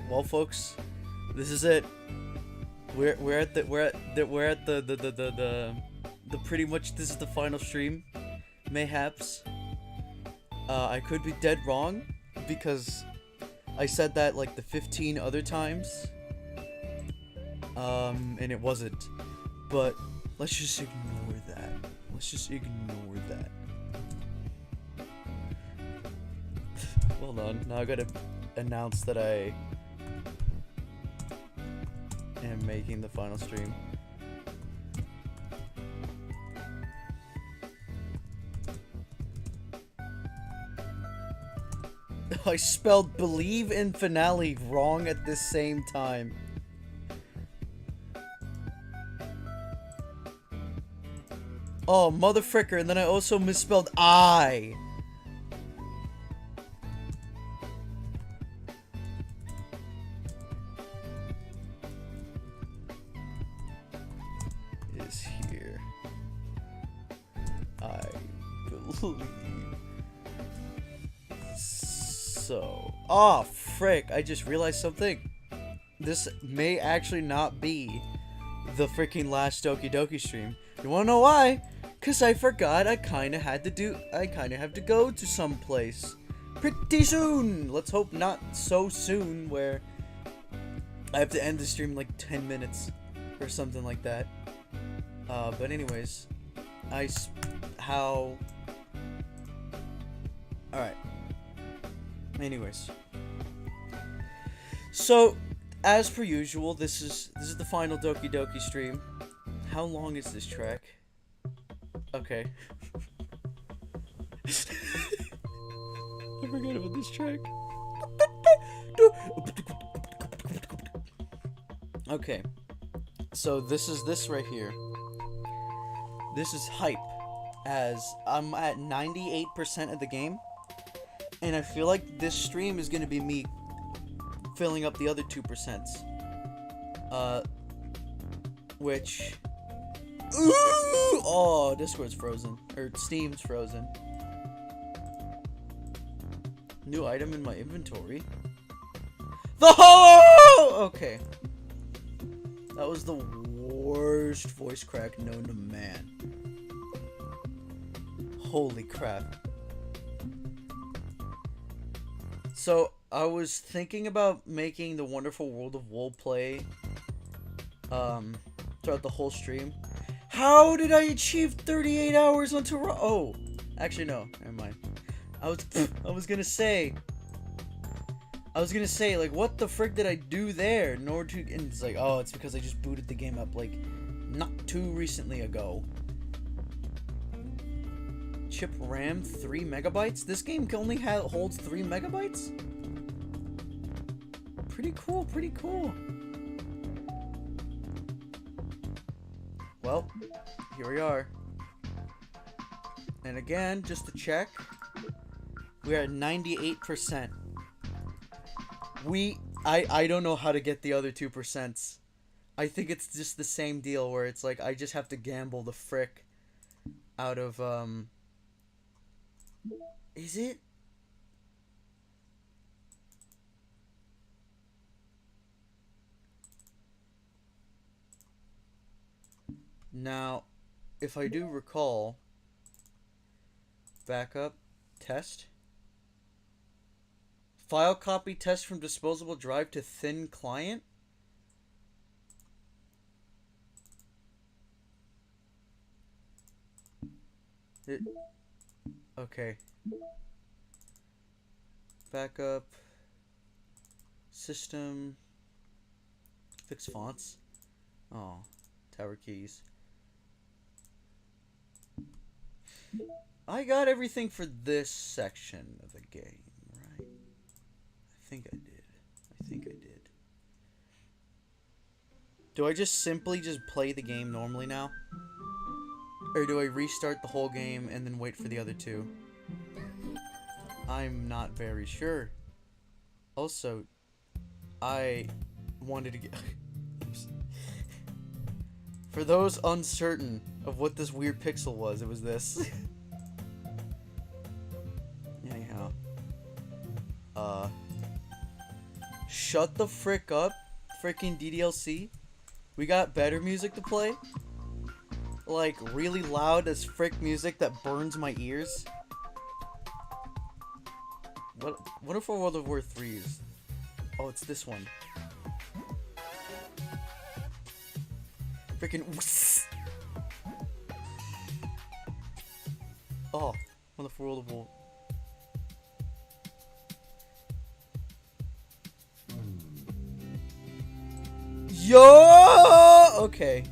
Well, folks, this is it. We're at the pretty much this is the final stream. Mayhaps. I could be dead wrong because I said that like the 15 other times. And it wasn't. But let's just ignore that. Let's just ignore that. Hold on. Now I gotta announce that I am making the final stream. I spelled believe in finale wrong at the same time. Oh, mother fricker, and then I also misspelled I. Is here. I believe. So. Oh, frick. I just realized something. This may actually not be the freaking last Doki Doki stream. You wanna know why? Cause I forgot I kinda have to go to some place pretty soon. Let's hope not so soon where I have to end the stream in like 10 minutes or something like that. But anyways, alright. Anyways. So, as per usual, this is the final Doki Doki stream. How long is this track? Okay. I forgot about this track. Okay. So this is this right here. This is hype, as I'm at 98% of the game, and I feel like this stream is gonna be me filling up the other 2%. Which... Ooh! Oh, Discord's frozen. Or Steam's frozen. New item in my inventory. The holo! Okay. That was the worst voice crack known to man. Holy crap. So, I was thinking about making the Wonderful World of Wool play throughout the whole stream. How did I achieve 38 hours on Toronto? Oh, actually no, never mind. I was gonna say, like, what the frick did I do there in order to? And it's like, oh, it's because I just booted the game up like not too recently ago. Chip RAM 3 megabytes. This game only holds 3 megabytes. Pretty cool. Pretty cool. Well, here we are. And again, just to check, we are at 98%. I don't know how to get the other 2%. I think it's just the same deal where it's like I just have to gamble the frick out of is it? Now, if I do recall, backup, test, file copy test from disposable drive to thin client. Okay. Backup, system, fix fonts. Oh, tower keys. I got everything for this section of the game, right? I think I did. Do I just simply play the game normally now? Or do I restart the whole game and then wait for the other two? I'm not very sure. Also, I wanted to get... For those uncertain of what this weird pixel was, it was this. Anyhow. Shut the frick up, freaking DDLC. We got better music to play. Like, really loud as frick music that burns my ears. What if World of War 3's? Oh, it's this one. Freaking. Oh, what if World of War. Yo! Okay.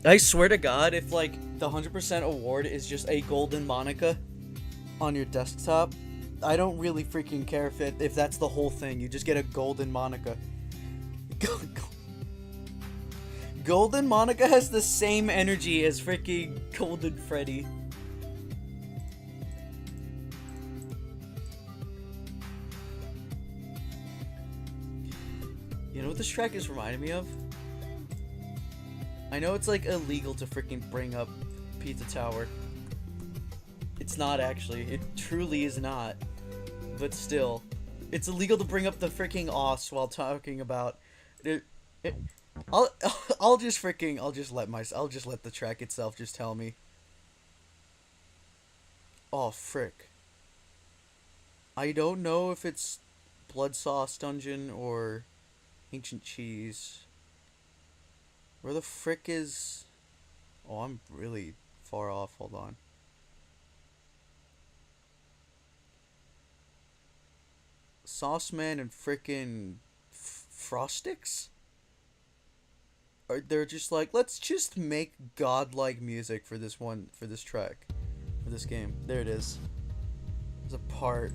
I swear to God, if like the 100% award is just a golden Monica on your desktop, I don't really freaking care if that's the whole thing. You just get a golden Monica. Golden Monica has the same energy as freaking Golden Freddy. You know what this track is reminding me of? I know it's like illegal to freaking bring up Pizza Tower. It's not actually. It truly is not. But still, it's illegal to bring up the freaking OS while talking about it. I'll just let the track itself just tell me. Oh frick. I don't know if it's Blood Sauce Dungeon or Ancient Cheese. Where the frick is... Oh, I'm really far off. Hold on. Sauce Man and frickin' Frostix? Or they're just like, let's just make godlike music for this track. For this game. There it is. There's a part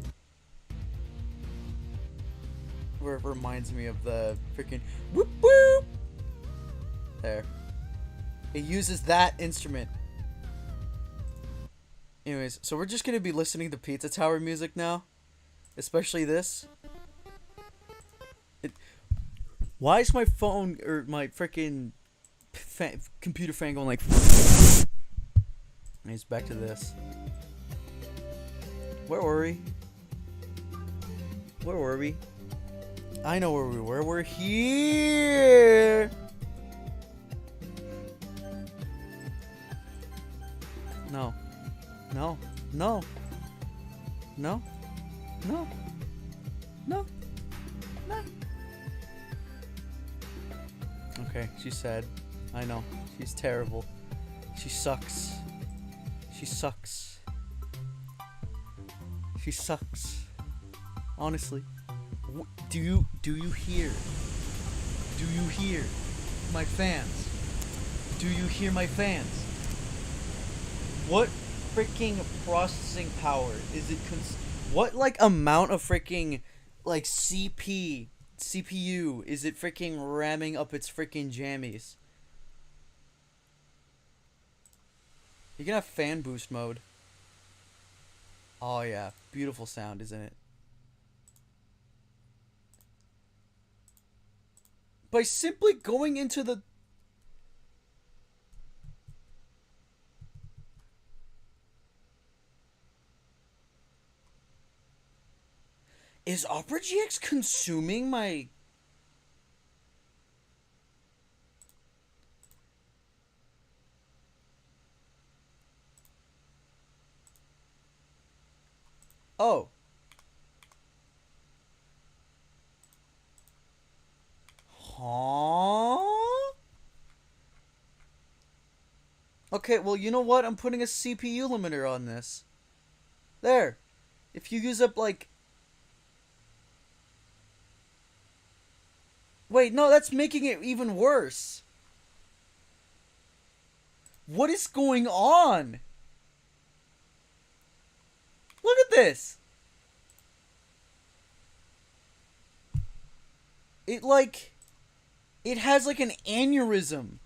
where it reminds me of the freaking whoop whoop. There. It uses that instrument. Anyways, so we're just gonna be listening to Pizza Tower music now. Especially this. Why is my phone or my freaking computer fan going like... Anyways, back to this. Where were we? Where were we? I know where we were. We're here! No. No. No. No. No. No. No. Okay, she's sad. I know. She's terrible. She sucks. She sucks. She sucks. Honestly. Do you hear? Do you hear my fans? Do you hear my fans? What freaking processing power is it? What like amount of freaking like CPU is it freaking ramming up its freaking jammies? You can have fan boost mode. Oh yeah, beautiful sound, isn't it? By simply going into the... Is Opera GX consuming my... Oh. Huh? Okay, well, you know what? I'm putting a CPU limiter on this. There. If you use up, like... Wait, no, that's making it even worse. What is going on? Look at this. It, like... It has, like, an aneurysm.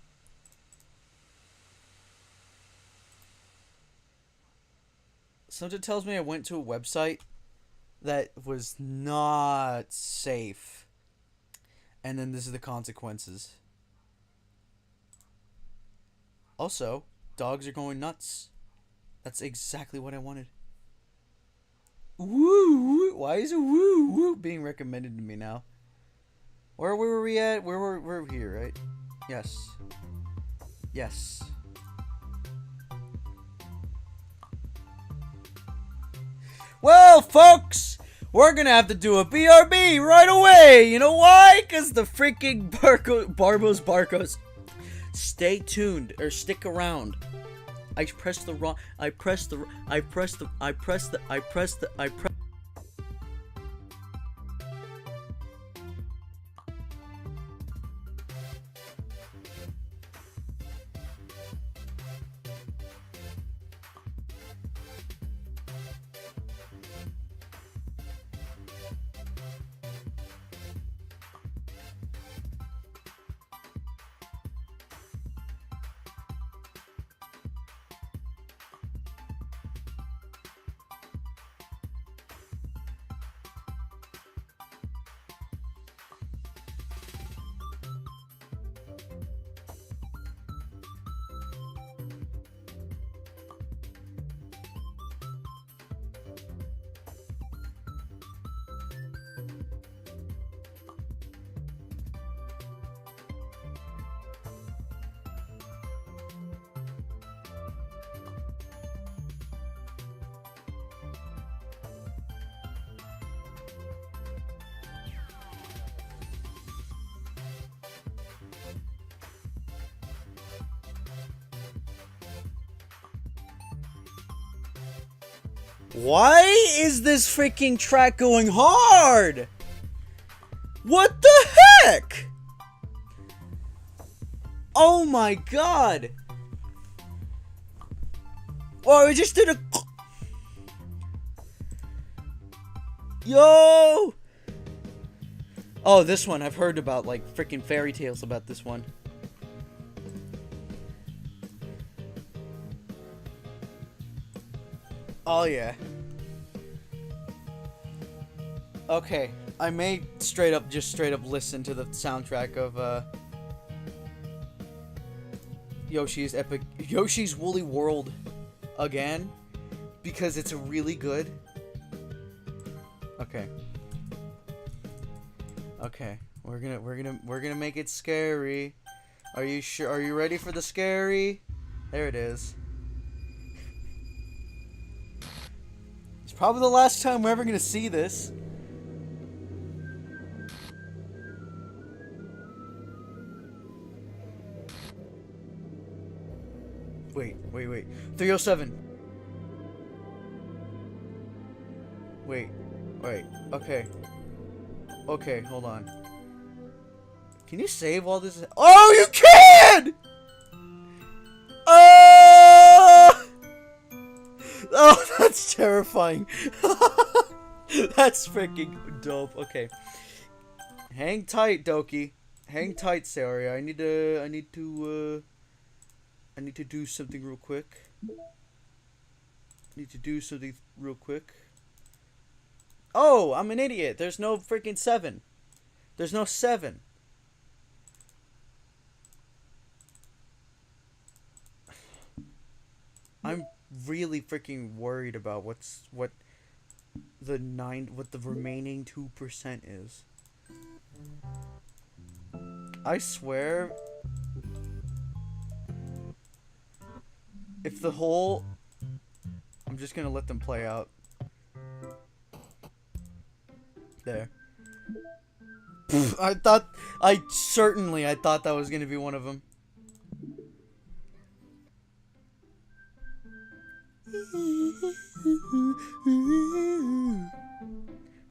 Something tells me I went to a website that was not safe. And then this is the consequences. Also, dogs are going nuts. That's exactly what I wanted. Woo! Why is a woo woo being recommended to me now? Where were we at? We're here, right? Yes. Yes. Well, folks, we're gonna have to do a BRB right away. You know why? Cause the freaking Barbos. Stay tuned or stick around. I pressed the wrong. I pressed. Why is this freaking track going hard? What the heck? Oh my god. Well, we just did a... Yo! Oh, this one. I've heard about, like, freaking fairy tales about this one. Oh, yeah. Okay. I may straight up listen to the soundtrack of, Yoshi's Woolly World again, because it's really good. Okay. Okay. We're gonna make it scary. Are you sure? Are you ready for the scary? There it is. It's probably the last time we're ever gonna see this. Wait. 307. Wait. Okay. Okay, hold on. Can you save all this? Oh, you can! Oh, that's terrifying. That's freaking dope. Okay. Hang tight, Doki. Hang tight, Saria. I need to do something real quick. Oh, I'm an idiot. There's no freaking 7. There's no 7. I'm really freaking worried about what the remaining 2% is. I swear, if the whole... I'm just gonna let them play out. There. I thought that was gonna be one of them.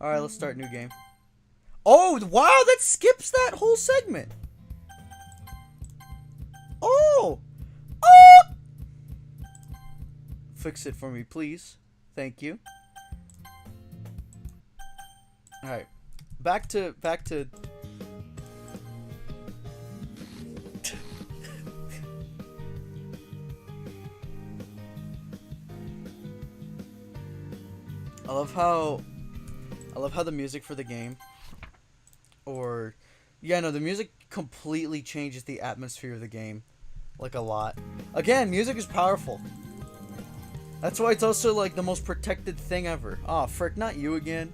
Alright, let's start new game. Oh, wow, that skips that whole segment. Oh! Fix it for me, please. Thank you. Alright. Back to I love how the music for the game, the music completely changes the atmosphere of the game, like a lot. Again, music is powerful. That's why it's also like the most protected thing ever. Oh, frick, not you again.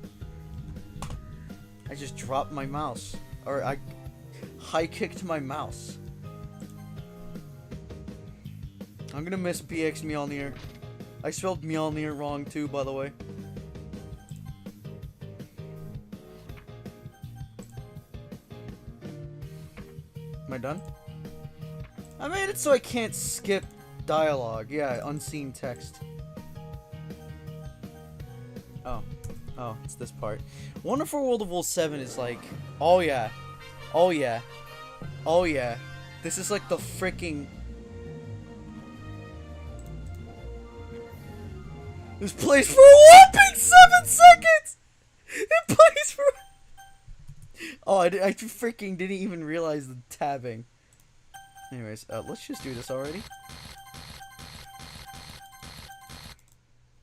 I just dropped my mouse. Or I high kicked my mouse. I'm gonna miss BX Mjolnir. I spelled Mjolnir wrong too, by the way. Am I done? I made it so I can't skip dialogue. Yeah, unseen text. Oh, it's this part. Wonderful World of Wool 7 is like, oh yeah. Oh yeah. Oh yeah. This is like the freaking... This plays for a whopping 7 seconds! It plays for... Oh, I freaking didn't even realize the tabbing. Anyways, let's just do this already.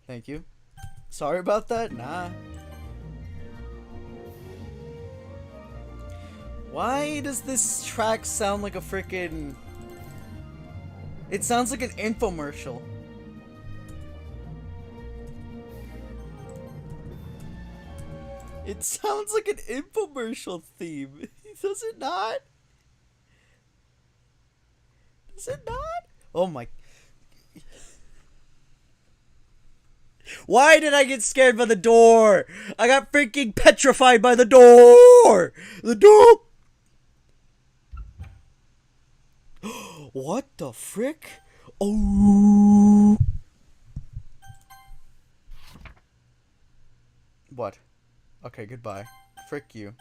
Thank you. Sorry about that? Nah. Why does this track sound like a freaking... It sounds like an infomercial. It sounds like an infomercial theme. Does it not? Does it not? Oh my... Why did I get scared by the door? I got freaking petrified by the door! The door! What the frick? Oh! What? Okay, goodbye. Frick you.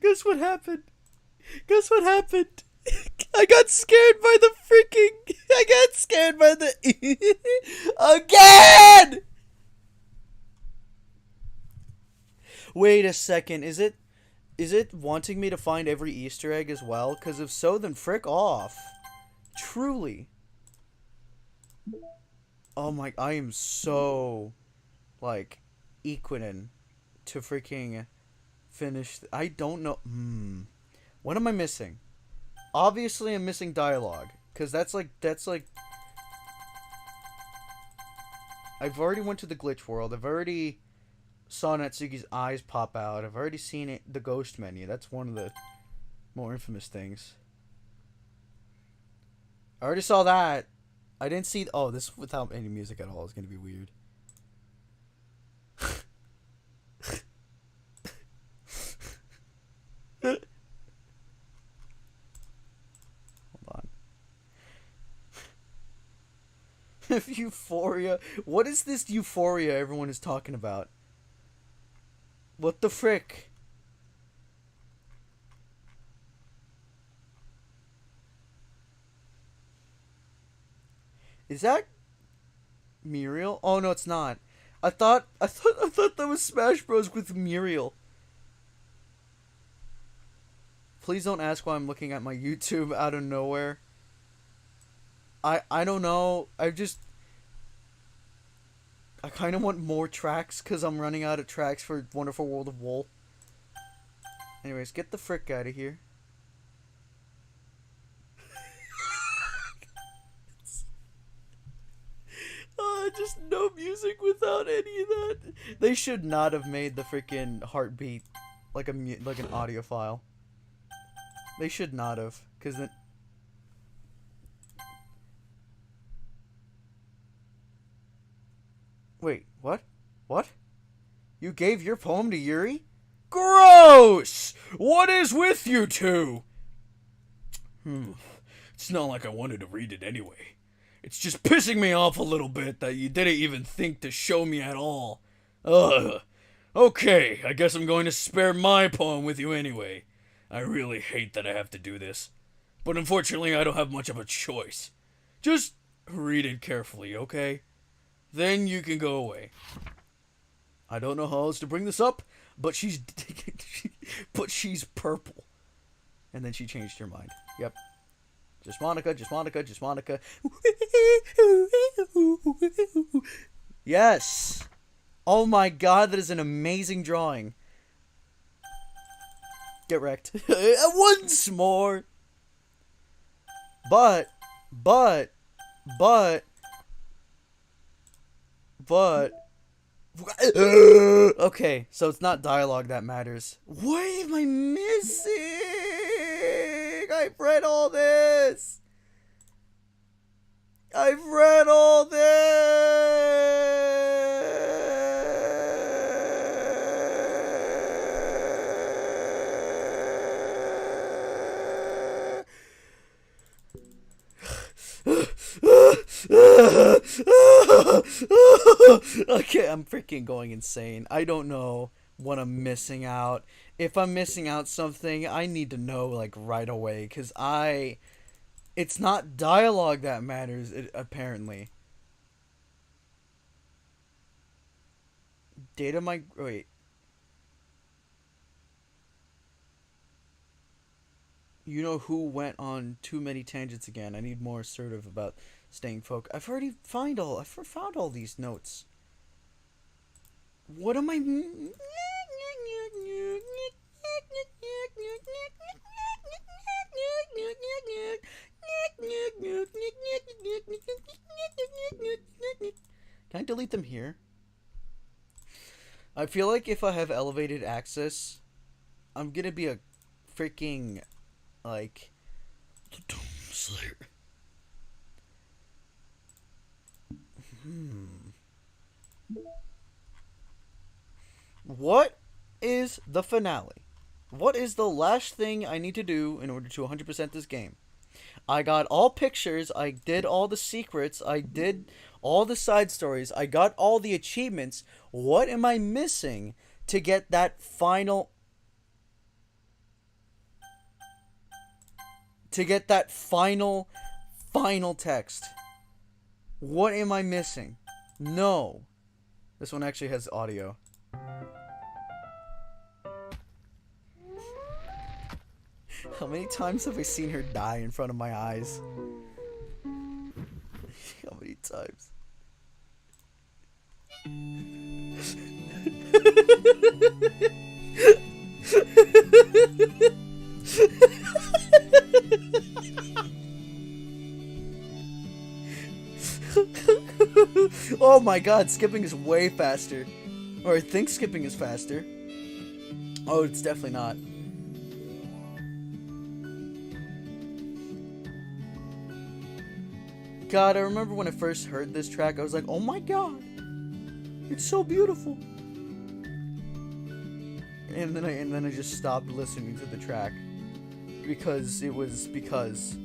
Guess what happened? Guess what happened? I got scared by the freaking... I got scared by the... Again! Wait a second. Is it wanting me to find every Easter egg as well? Because if so, then frick off. Truly. Oh my... I am so... Like... Equinin to freaking... Finish... I don't know... What am I missing? Obviously, I'm missing dialogue. Because that's like... I've already went to the glitch world. I've already saw Natsuki's eyes pop out. I've already seen it, the ghost menu. That's one of the more infamous things. I already saw that. I didn't see... Oh, this without any music at all is going to be weird. Euphoria. What is this euphoria everyone is talking about? What the frick? Is that Muriel? Oh no, it's not. I thought that was Smash Bros with Muriel. Please don't ask why I'm looking at my YouTube out of nowhere. I don't know. I kind of want more tracks because I'm running out of tracks for Wonderful World of Wool. Anyways, get the frick out of here. Just no music without any of that. They should not have made the freaking heartbeat like an audio file. They should not have, because then... Wait, what? What? You gave your poem to Yuri? Gross! What is with you two? It's not like I wanted to read it anyway. It's just pissing me off a little bit that you didn't even think to show me at all. Ugh. Okay, I guess I'm going to spare my poem with you anyway. I really hate that I have to do this. But unfortunately, I don't have much of a choice. Just read it carefully, okay? Then you can go away. I don't know how else to bring this up, but she's purple. And then she changed her mind. Yep. Just Monica, just Monica, just Monica. Yes. Oh my god, that is an amazing drawing. Get wrecked. Once more. But. Okay, so it's not dialogue that matters. What am I missing? I've read all this. I've read all Okay, I'm freaking going insane. I don't know what I'm missing out. If I'm missing out something, I need to know like right away, cuz it's not dialogue that matters, apparently. Wait. You know who went on too many tangents again. I need more assertive about staying focused. I've found all these notes. What am I? Can I delete them here? I feel like if I have elevated access, I'm gonna be a freaking, like, the Doom Slayer. What is the finale? What is the last thing I need to do in order to 100% this game? I got all pictures, I did all the secrets, I did all the side stories, I got all the achievements. What am I missing to get that final... final text? What am I missing? No. This one actually has audio. How many times have I seen her die in front of my eyes? How many times? Oh my god, skipping is way faster. Or I think skipping is faster. Oh, it's definitely not. God, I remember when I first heard this track, I was like, oh my god, it's so beautiful. And then I just stopped listening to the track because it was because.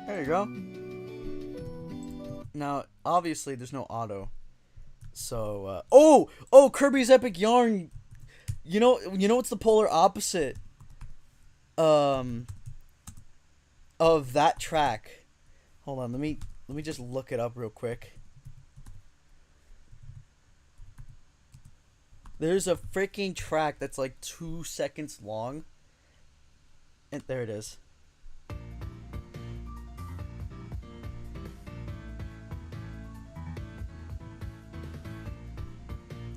There you go. Now, obviously, there's no auto. So, oh, Kirby's Epic Yarn. You know what's the polar opposite of that track? Hold on, let me just look it up real quick. There's a freaking track that's like 2 seconds long. And there it is.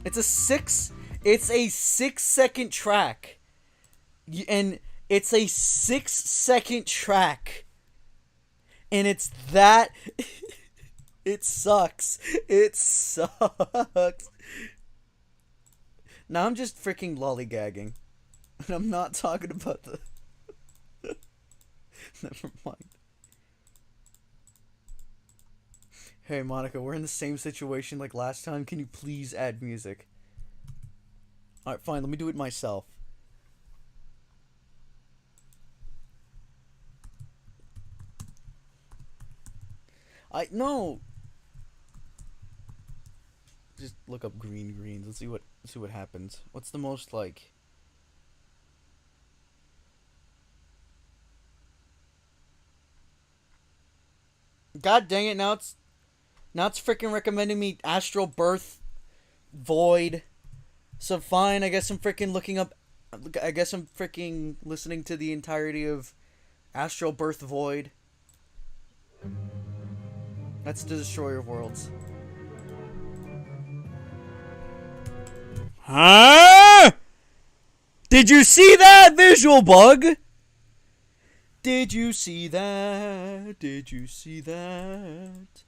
It's a 6-second track. And it's a 6-second track. And it's that. It sucks. It sucks. Now I'm just freaking lollygagging. And I'm not talking about the. Never mind. Hey, Monica, we're in the same situation like last time. Can you please add music? Alright, fine. Let me do it myself. No. Just look up green greens. Let's see what happens. What's the most like? God dang it! Now it's freaking recommending me Astral Birth Void. So fine, I guess I'm freaking looking up. I guess I'm freaking listening to the entirety of Astral Birth Void. That's the Destroyer of Worlds. Huh? Did you see that visual bug? Did you see that? Did you see that?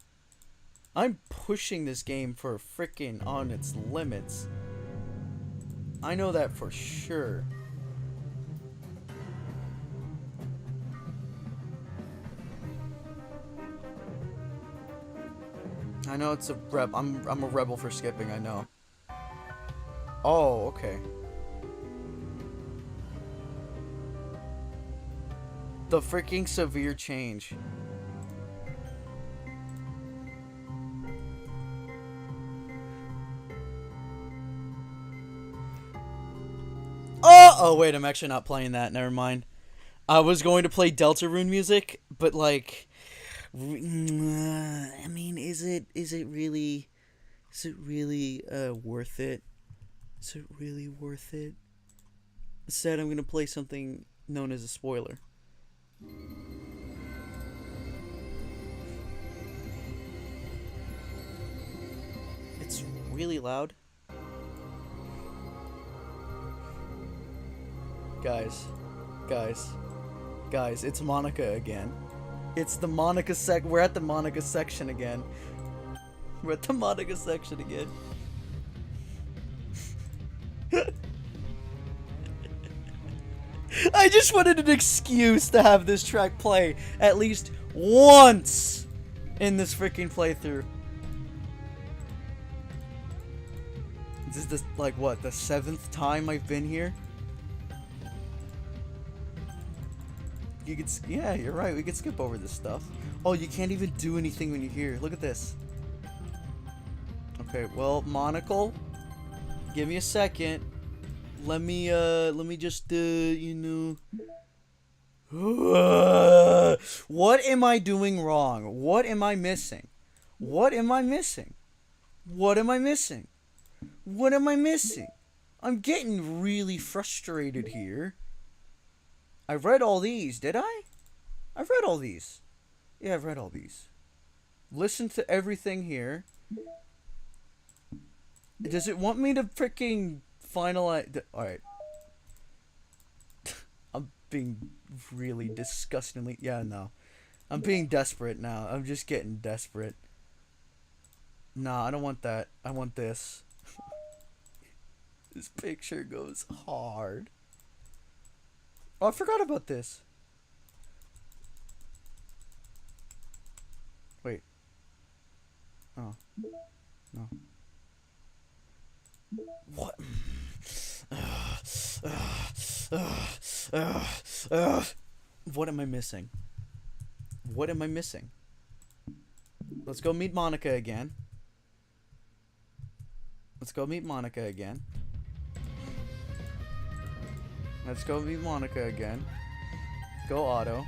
I'm pushing this game for freaking on its limits. I know that for sure. I know it's a I'm a rebel for skipping, I know. Oh, okay. The freaking severe change. Oh, wait, I'm actually not playing that. Never mind. I was going to play Deltarune music, but like, I mean, is it really worth it? Is it really worth it? Instead, I'm gonna play something known as a spoiler. It's really loud. Guys, it's Monica again. It's the Monica we're at the Monica section again. We're at the Monica section again. I just wanted an excuse to have this track play at least once in this freaking playthrough. This is like what, the 7th time I've been here? You could, yeah, you're right. We could skip over this stuff. Oh, you can't even do anything when you're here. Look at this. Okay, well, Monocle, give me a second. Let me just, you know. What am I doing wrong? What am I missing? What am I missing? What am I missing? What am I missing? I'm getting really frustrated here. I've read all these, did I? I've read all these. Yeah, I've read all these. Listen to everything here. Does it want me to freaking finalize? Alright. I'm being really disgustingly... Yeah, no. I'm being desperate now. I'm just getting desperate. Nah, I don't want that. I want this. This picture goes hard. Oh, I forgot about this. Wait. Oh. No. What? What am I missing? What am I missing? Let's go meet Monica again. Let's go meet Monica again. Let's go meet Monica again. Go auto.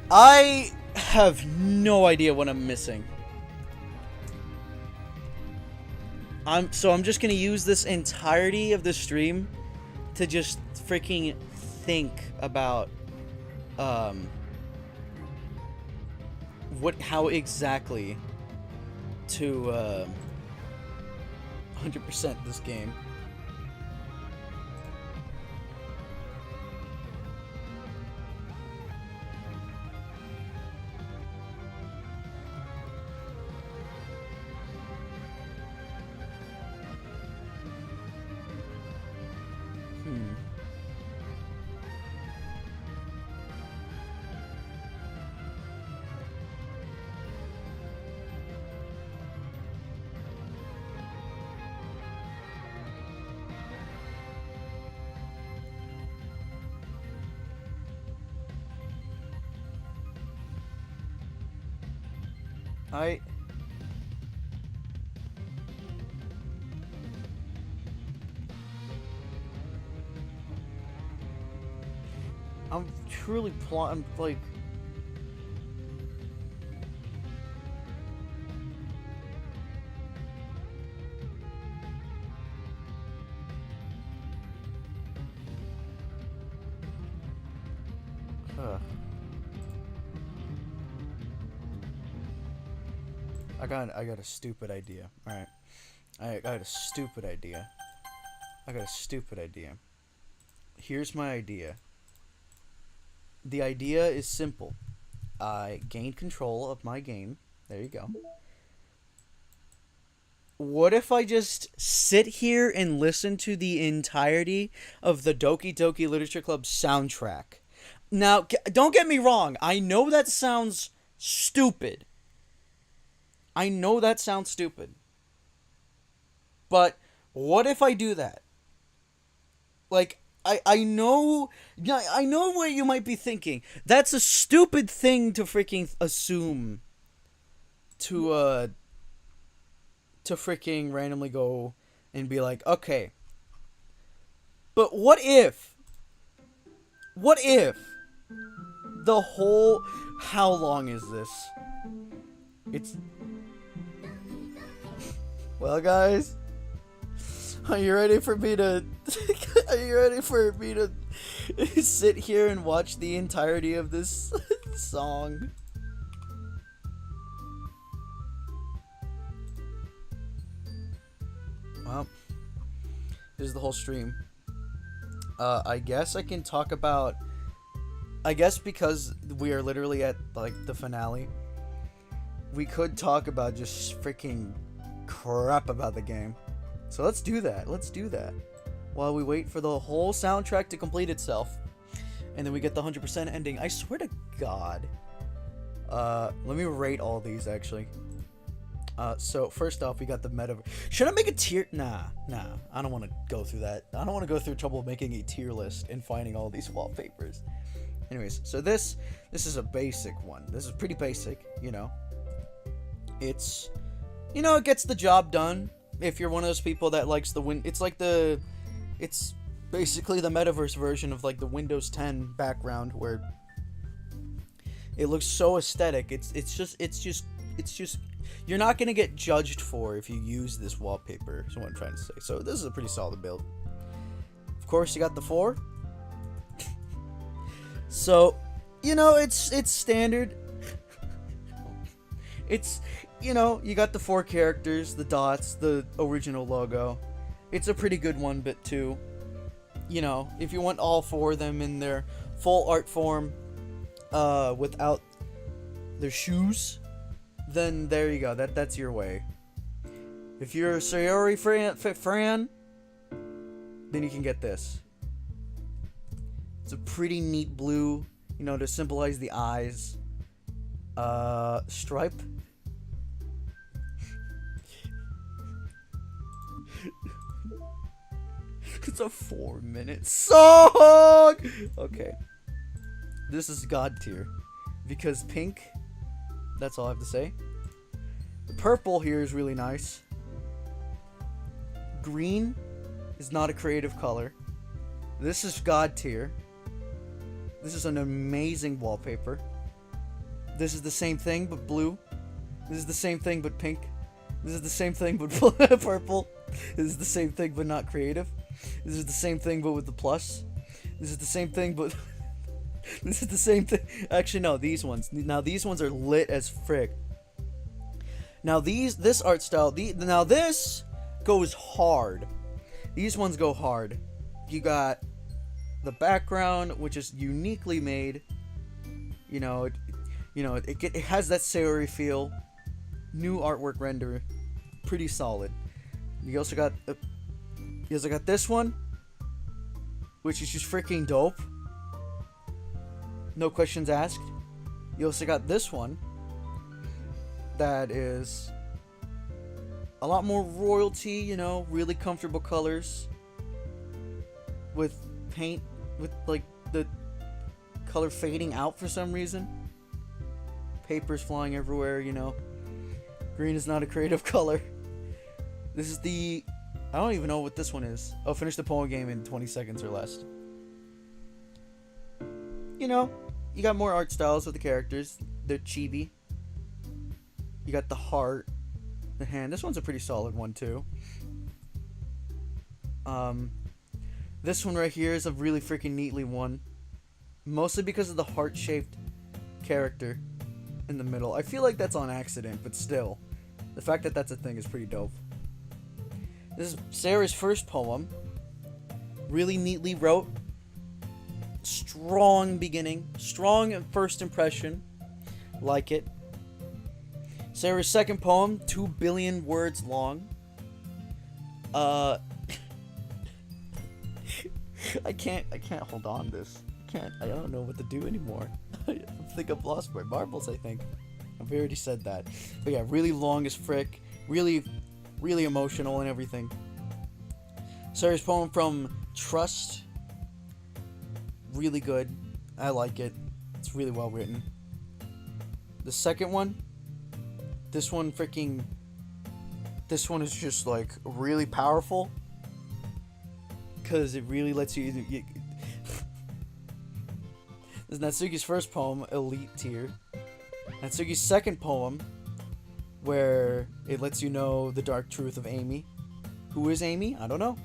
I have no idea what I'm missing. I'm just gonna use this entirety of the stream to just freaking think about how exactly to 100% this game. I'm truly plotting, like... I got a stupid idea. All right. I got a stupid idea. I got a stupid idea. Here's my idea. The idea is simple. I gain control of my game. There you go. What if I just sit here and listen to the entirety of the Doki Doki Literature Club soundtrack? Now, don't get me wrong. I know that sounds stupid. I know that sounds stupid. But what if I do that? Like, I know, yeah, I know what you might be thinking. That's a stupid thing to freaking assume. To freaking randomly go and be like, okay. But what if the whole, how long is this? It's, well, guys, are you ready for me to sit here and watch the entirety of this song? Well, here's the whole stream. I guess I can talk about, I guess because we are literally at, like, the finale, we could talk about just freaking crap about the game. So let's do that. Let's do that. While we wait for the whole soundtrack to complete itself. And then we get the 100% ending. I swear to God. Let me rate all these, actually. So first off, we got the metaverse. Should I make a tier? Nah. I don't want to go through that. I don't want to go through trouble making a tier list and finding all these wallpapers. Anyways, so this is a basic one. This is pretty basic, you know. It's, you know, it gets the job done. If you're one of those people that likes the it's basically the metaverse version of, like, the Windows 10 background where it looks so aesthetic. It's just you're not gonna get judged for if you use this wallpaper, is what I'm trying to say. So this is a pretty solid build. Of course, you got the 4. So, you know, it's standard. It's, you know, you got the 4 characters, the dots, the original logo. It's a pretty good one, but too. You know, if you want all 4 of them in their full art form, without their shoes, then there you go. That's your way. If you're a Sayori Fran, then you can get this. It's a pretty neat blue, you know, to symbolize the eyes. Stripe. It's a 4-minute song! Okay. This is God tier. Because pink, that's all I have to say. The purple here is really nice. Green is not a creative color. This is God tier. This is an amazing wallpaper. This is the same thing but blue. This is the same thing but pink. This is the same thing but purple. This is the same thing but not creative. This is the same thing but with the plus. This is the same thing but this is the same thing. Actually, no, these ones. Now these ones are lit as frick. Now this art style, now this goes hard. These ones go hard. You got the background, which is uniquely made. You know, it has that Sayori feel. New artwork render, pretty solid. You also got this one, which is just freaking dope. No questions asked. You also got this one that is a lot more royalty, you know, really comfortable colors with paint, with like the color fading out for some reason. Papers flying everywhere, you know. Green is not a creative color. This is the, I don't even know what this one is. Oh, finish the poem game in 20 seconds or less. You know, you got more art styles with the characters. They're chibi. You got the heart, the hand. This one's a pretty solid one too. This one right here is a really freaking neatly one. Mostly because of the heart-shaped character in the middle. I feel like that's on accident, but still. The fact that that's a thing is pretty dope. This is Sarah's first poem. Really neatly wrote. Strong beginning. Strong first impression. Like it. Sarah's second poem, 2 billion words long. I can't hold on this. I don't know what to do anymore. I think I've lost my marbles, I think. I've already said that. But yeah, really long as frick. Really, really emotional and everything. Sarah's poem from Trust. Really good. I like it. It's really well written. The second one. This one is just like really powerful. Because it really lets you This is Natsuki's first poem, Elite Tier. Natsuki's second poem, where it lets you know the dark truth of Amy. Who is Amy? I don't know.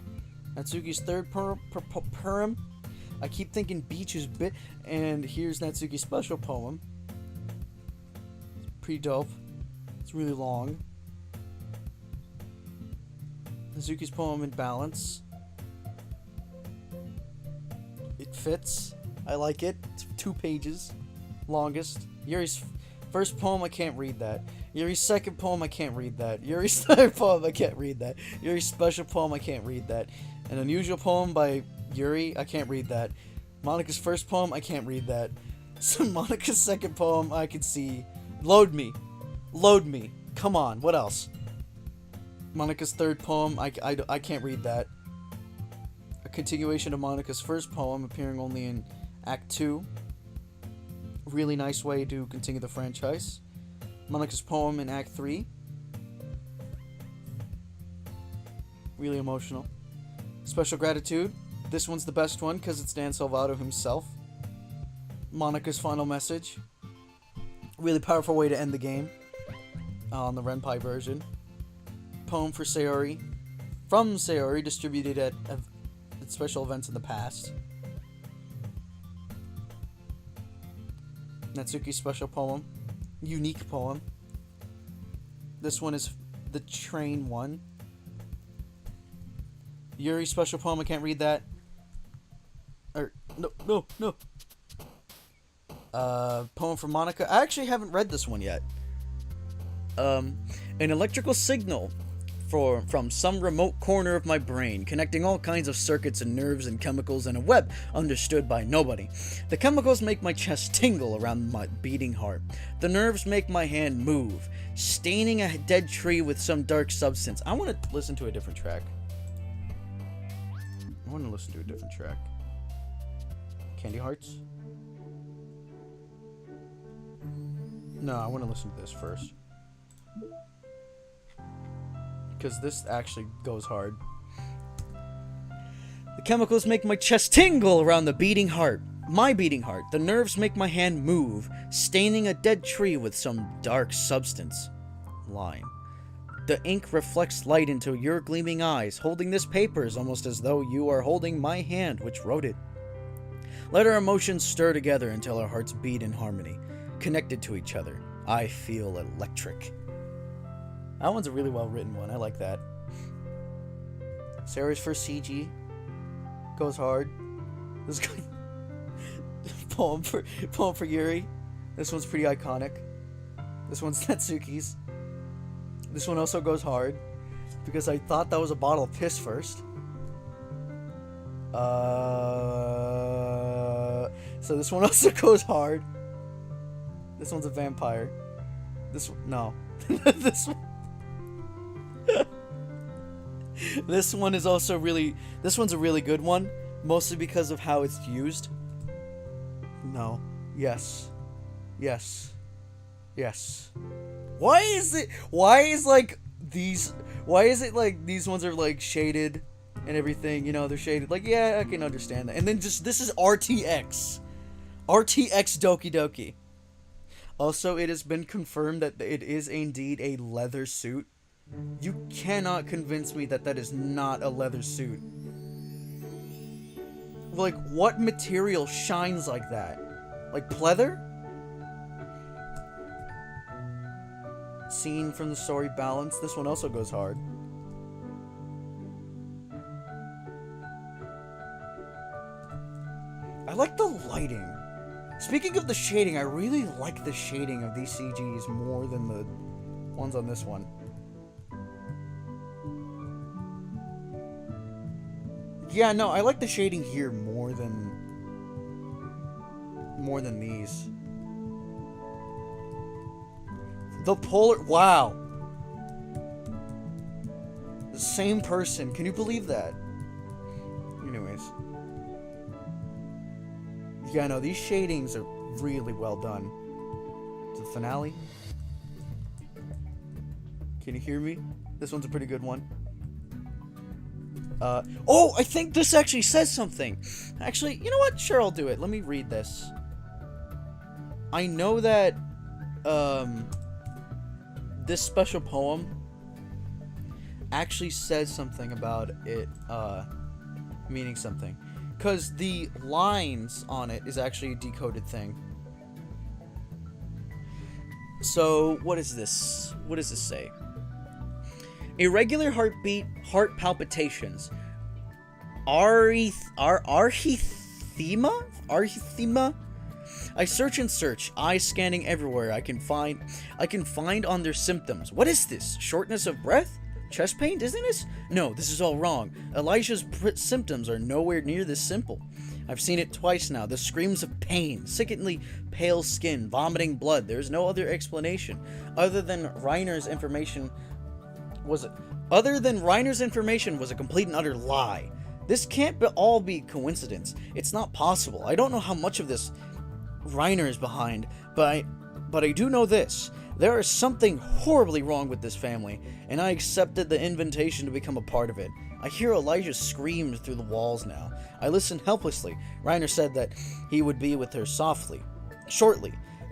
Natsuki's third poem. I keep thinking beach is bit. And here's Natsuki's special poem. It's pretty dope. It's really long. Natsuki's poem in balance. It fits. I like it. It's 2 pages. Longest. Yuri's first poem, I can't read that. Yuri's second poem, I can't read that. Yuri's third poem, I can't read that. Yuri's special poem, I can't read that. An unusual poem by Yuri, I can't read that. Monika's first poem, I can't read that. So Monika's second poem, I can see. Load me. Load me. Come on, what else? Monika's third poem, I can't read that. A continuation of Monika's first poem, appearing only in Act 2. Really nice way to continue the franchise. Monika's poem in Act 3. Really emotional. Special Gratitude. This one's the best one because it's Dan Salvato himself. Monika's final message. Really powerful way to end the game. On the Renpai version. Poem for Sayori. From Sayori, distributed at special events in the past. Natsuki's special poem. Unique poem. This one is the train one. Yuri's special poem, I can't read that. No. Poem from Monika. I actually haven't read this one yet. An electrical signal from some remote corner of my brain, connecting all kinds of circuits and nerves and chemicals in a web understood by nobody. The chemicals make my chest tingle around my beating heart. The nerves make my hand move, staining a dead tree with some dark substance. I want to listen to a different track. Candy Hearts? No, I want to listen to this first. Because this actually goes hard. The chemicals make my chest tingle around the beating heart. My beating heart. The nerves make my hand move, staining a dead tree with some dark substance. Line. The ink reflects light into your gleaming eyes. Holding this paper is almost as though you are holding my hand which wrote it. Let our emotions stir together until our hearts beat in harmony, connected to each other. I feel electric. That one's a really well written one. I like that. Sarah's first CG goes hard. This poem for Yuri. This one's pretty iconic. This one's Natsuki's. This one also goes hard because I thought that was a bottle of piss first. So this one also goes hard. This one's a vampire. This one, no. This one. This one is also this one's a really good one, mostly because of how it's used. No. Yes. Why is it like these ones are like shaded and everything, you know, they're shaded. Like, yeah, I can understand that. And then this is RTX Doki Doki. Also, it has been confirmed that it is indeed a leather suit. You cannot convince me that that is not a leather suit. Like, what material shines like that? Like pleather? scene from the story balance. This one also goes hard. I like the lighting. Speaking of the shading, I really like the shading of these CGs more than the ones on this one. Yeah, no, I like the shading here more than these. The polar, wow. The same person. Can you believe that? Anyways. Yeah, no, these shadings are really well done. The finale. Can you hear me? This one's a pretty good one. Oh, I think this actually says something. Actually, you know what? Sure, I'll do it. Let me read this. I know that, this special poem actually says something about it, meaning something. Because the lines on it is actually a decoded thing. So, what is this? What does this say? Irregular heartbeat, heart palpitations. Arrhythmia? I search and search, eyes scanning everywhere I can find on their symptoms. What is this? Shortness of breath? Chest pain? Dizziness? No, this is all wrong. Elijah's symptoms are nowhere near this simple. I've seen it twice now. The screams of pain, sickeningly pale skin, vomiting blood. There's no other explanation other than Reiner's information was a complete and utter lie. This can't all be coincidence. It's not possible. I don't know how much of this Reiner is behind, but I do know this. There is something horribly wrong with this family, and I accepted the invitation to become a part of it. I hear Elijah's screams through the walls now. I listen helplessly. Reiner said that he would be with her shortly.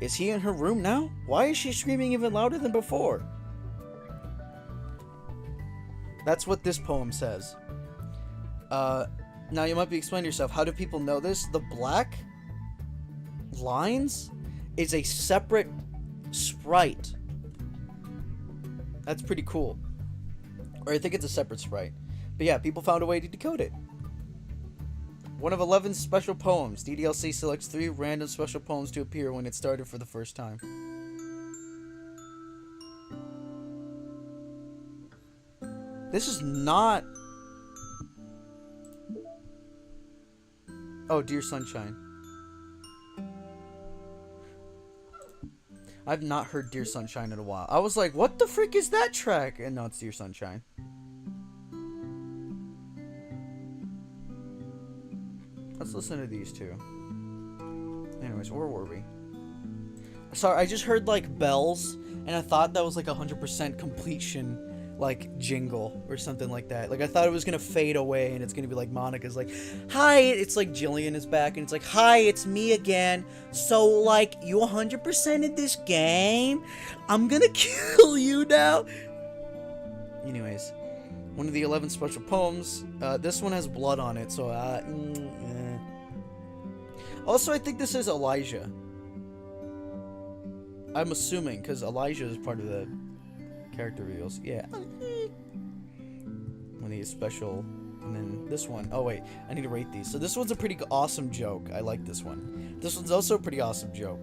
Is he in her room now? Why is she screaming even louder than before? That's what this poem says. Now you might be explaining to yourself, how do people know this? The black lines is a separate sprite. That's pretty cool. Or I think it's a separate sprite. But yeah, people found a way to decode it. One of 11 special poems. DDLC selects 3 random special poems to appear when it started for the first time. This is not... Oh, Dear Sunshine. I've not heard Dear Sunshine in a while. I was like, what the frick is that track? And no, it's Dear Sunshine. Let's listen to these two. Anyways, where were we? Sorry, I just heard like bells, and I thought that was like 100% completion, like jingle or something like that. Like I thought it was gonna fade away, and it's gonna be like Monica's like, "Hi," it's like Jillian is back, and it's like, "Hi, it's me again. So like, you 100% in this game? I'm gonna kill you now." Anyways, one of the 11 special poems. This one has blood on it, so Also, I think this is Elijah. I'm assuming, because Elijah is part of the character reveals. Yeah. One of these special. And then this one. Oh, wait. I need to rate these. So this one's a pretty awesome joke. I like this one. This one's also a pretty awesome joke.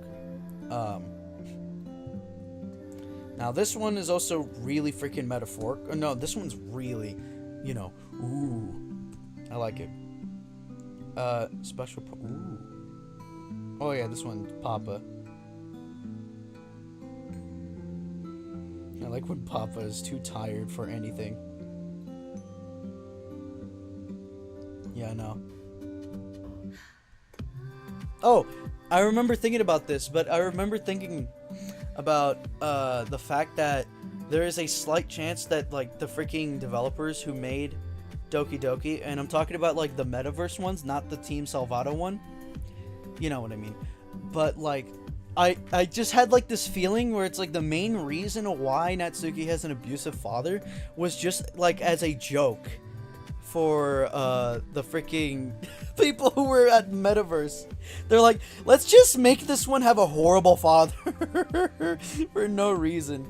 Now, this one is also really freaking metaphoric. Oh, no, this one's really, you know, ooh. I like it. Special. Ooh. Oh, yeah, this one, Papa. I like when Papa is too tired for anything. Yeah, I know. Oh, I remember thinking about this, but I remember thinking about the fact that there is a slight chance that like the freaking developers who made Doki Doki, and I'm talking about like the metaverse ones, not the Team Salvato one. You know what I mean. But like I just had like this feeling where it's like the main reason why Natsuki has an abusive father was just like as a joke for the freaking people who were at Metaverse. They're like, let's just make this one have a horrible father for no reason.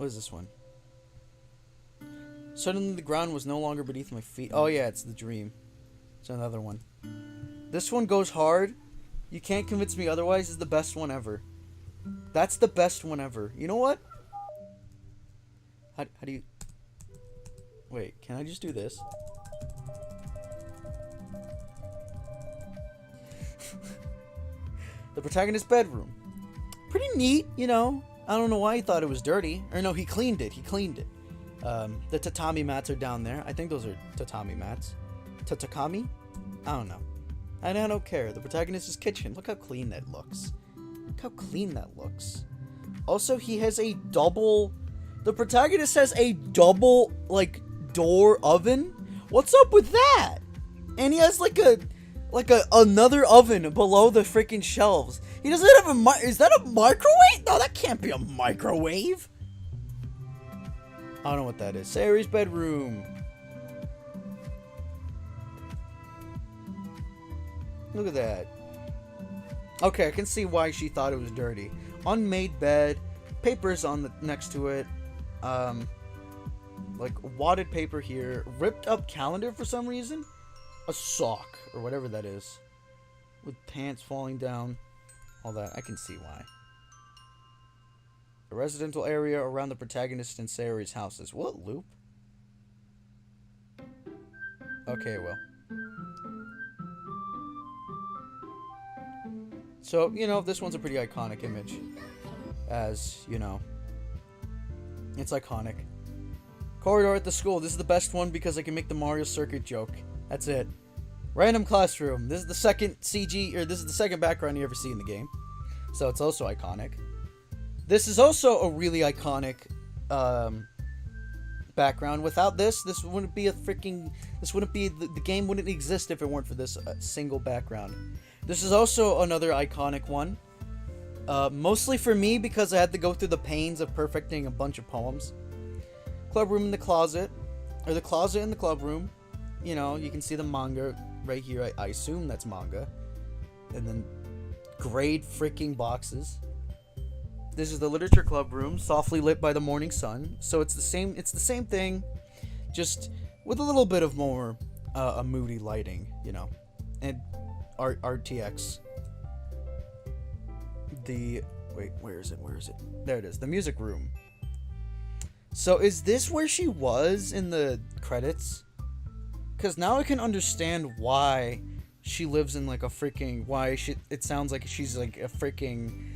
What is this one? Suddenly the ground was no longer beneath my feet. Oh yeah, it's the dream. It's another one. This one goes hard. You can't convince me otherwise. Is the best one ever. That's the best one ever. You know what? How do you... Wait, can I just do this? The protagonist's bedroom. Pretty neat, you know. I don't know why he thought it was dirty. Or no, he cleaned it. He cleaned it. The tatami mats are down there. I think those are tatami mats. Tatakami? I don't know. And I don't care. The protagonist's kitchen. Look how clean that looks. Look how clean that looks. Also, he has a double... The protagonist has a double, like, door oven? What's up with that? And he has, like another oven below the freaking shelves. He doesn't have a is that a microwave? No, that can't be a microwave. I don't know what that is. Sayori's bedroom. Look at that. Okay, I can see why she thought it was dirty. Unmade bed, papers on the next to it. Like wadded paper here, ripped up calendar for some reason, a sock or whatever that is, with pants falling down, all that. I can see why. A residential area around the protagonist and Sayori's houses. What loop? Okay, well. So, you know, this one's a pretty iconic image. As, you know, it's iconic. Corridor at the school. This is the best one because I can make the Mario Circuit joke. That's it. Random classroom. This is the second CG, or this is the second background you ever see in the game. So it's also iconic. This is also a really iconic background. Without this wouldn't be a freaking... This wouldn't be... The game wouldn't exist if it weren't for this single background. This is also another iconic one. Mostly for me because I had to go through the pains of perfecting a bunch of poems. Club room in the closet. Or the closet in the club room. You know, you can see the manga right here. I assume that's manga. And then grade freaking boxes. This is the literature club room, softly lit by the morning sun. So it's the same thing, just with a little bit of more a moody lighting, you know. And RTX. Wait, where is it? There it is. The music room. So is this where she was in the credits? Because now I can understand why she lives in like a freaking... It sounds like she's like a freaking...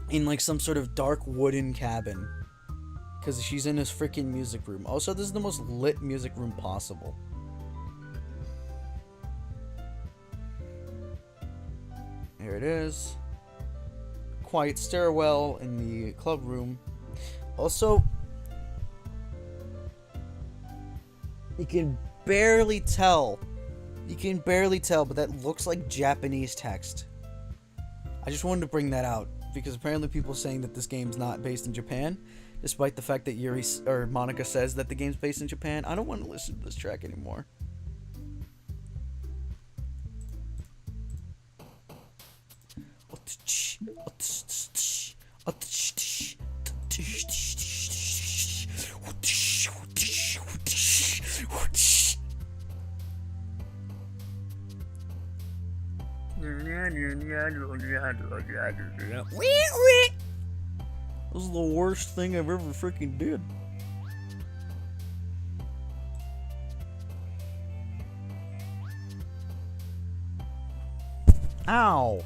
In like some sort of dark wooden cabin. Because she's in this freaking music room. Also, this is the most lit music room possible. There it is. Quiet stairwell in the club room. Also, you can barely tell, but that looks like Japanese text. I just wanted to bring that out, because apparently people are saying that this game's not based in Japan, despite the fact that Monica says that the game's based in Japan. I don't want to listen to this track anymore. This is the worst thing I've ever freaking did. Ow.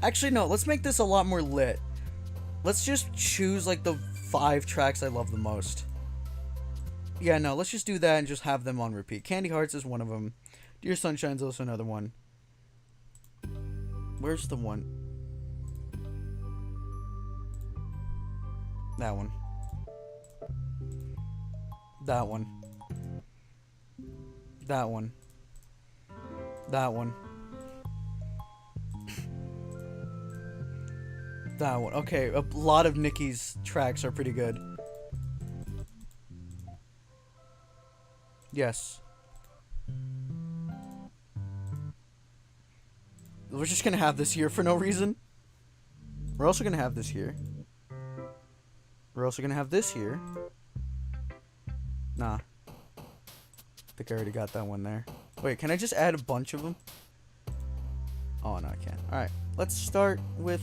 Actually, no, let's make this a lot more lit. Let's just choose, like, the 5 tracks I love the most. Yeah, no, let's just do that and just have them on repeat. Candy Hearts is one of them. Dear Sunshine's also another one. Where's the one? That one. That one. That one. That one. That one. Okay, a lot of Nikki's tracks are pretty good. Yes. We're just gonna have this here for no reason. We're also gonna have this here. We're also gonna have this here. Nah. I think I already got that one there. Wait, can I just add a bunch of them? Oh, no, I can't. Alright, let's start with,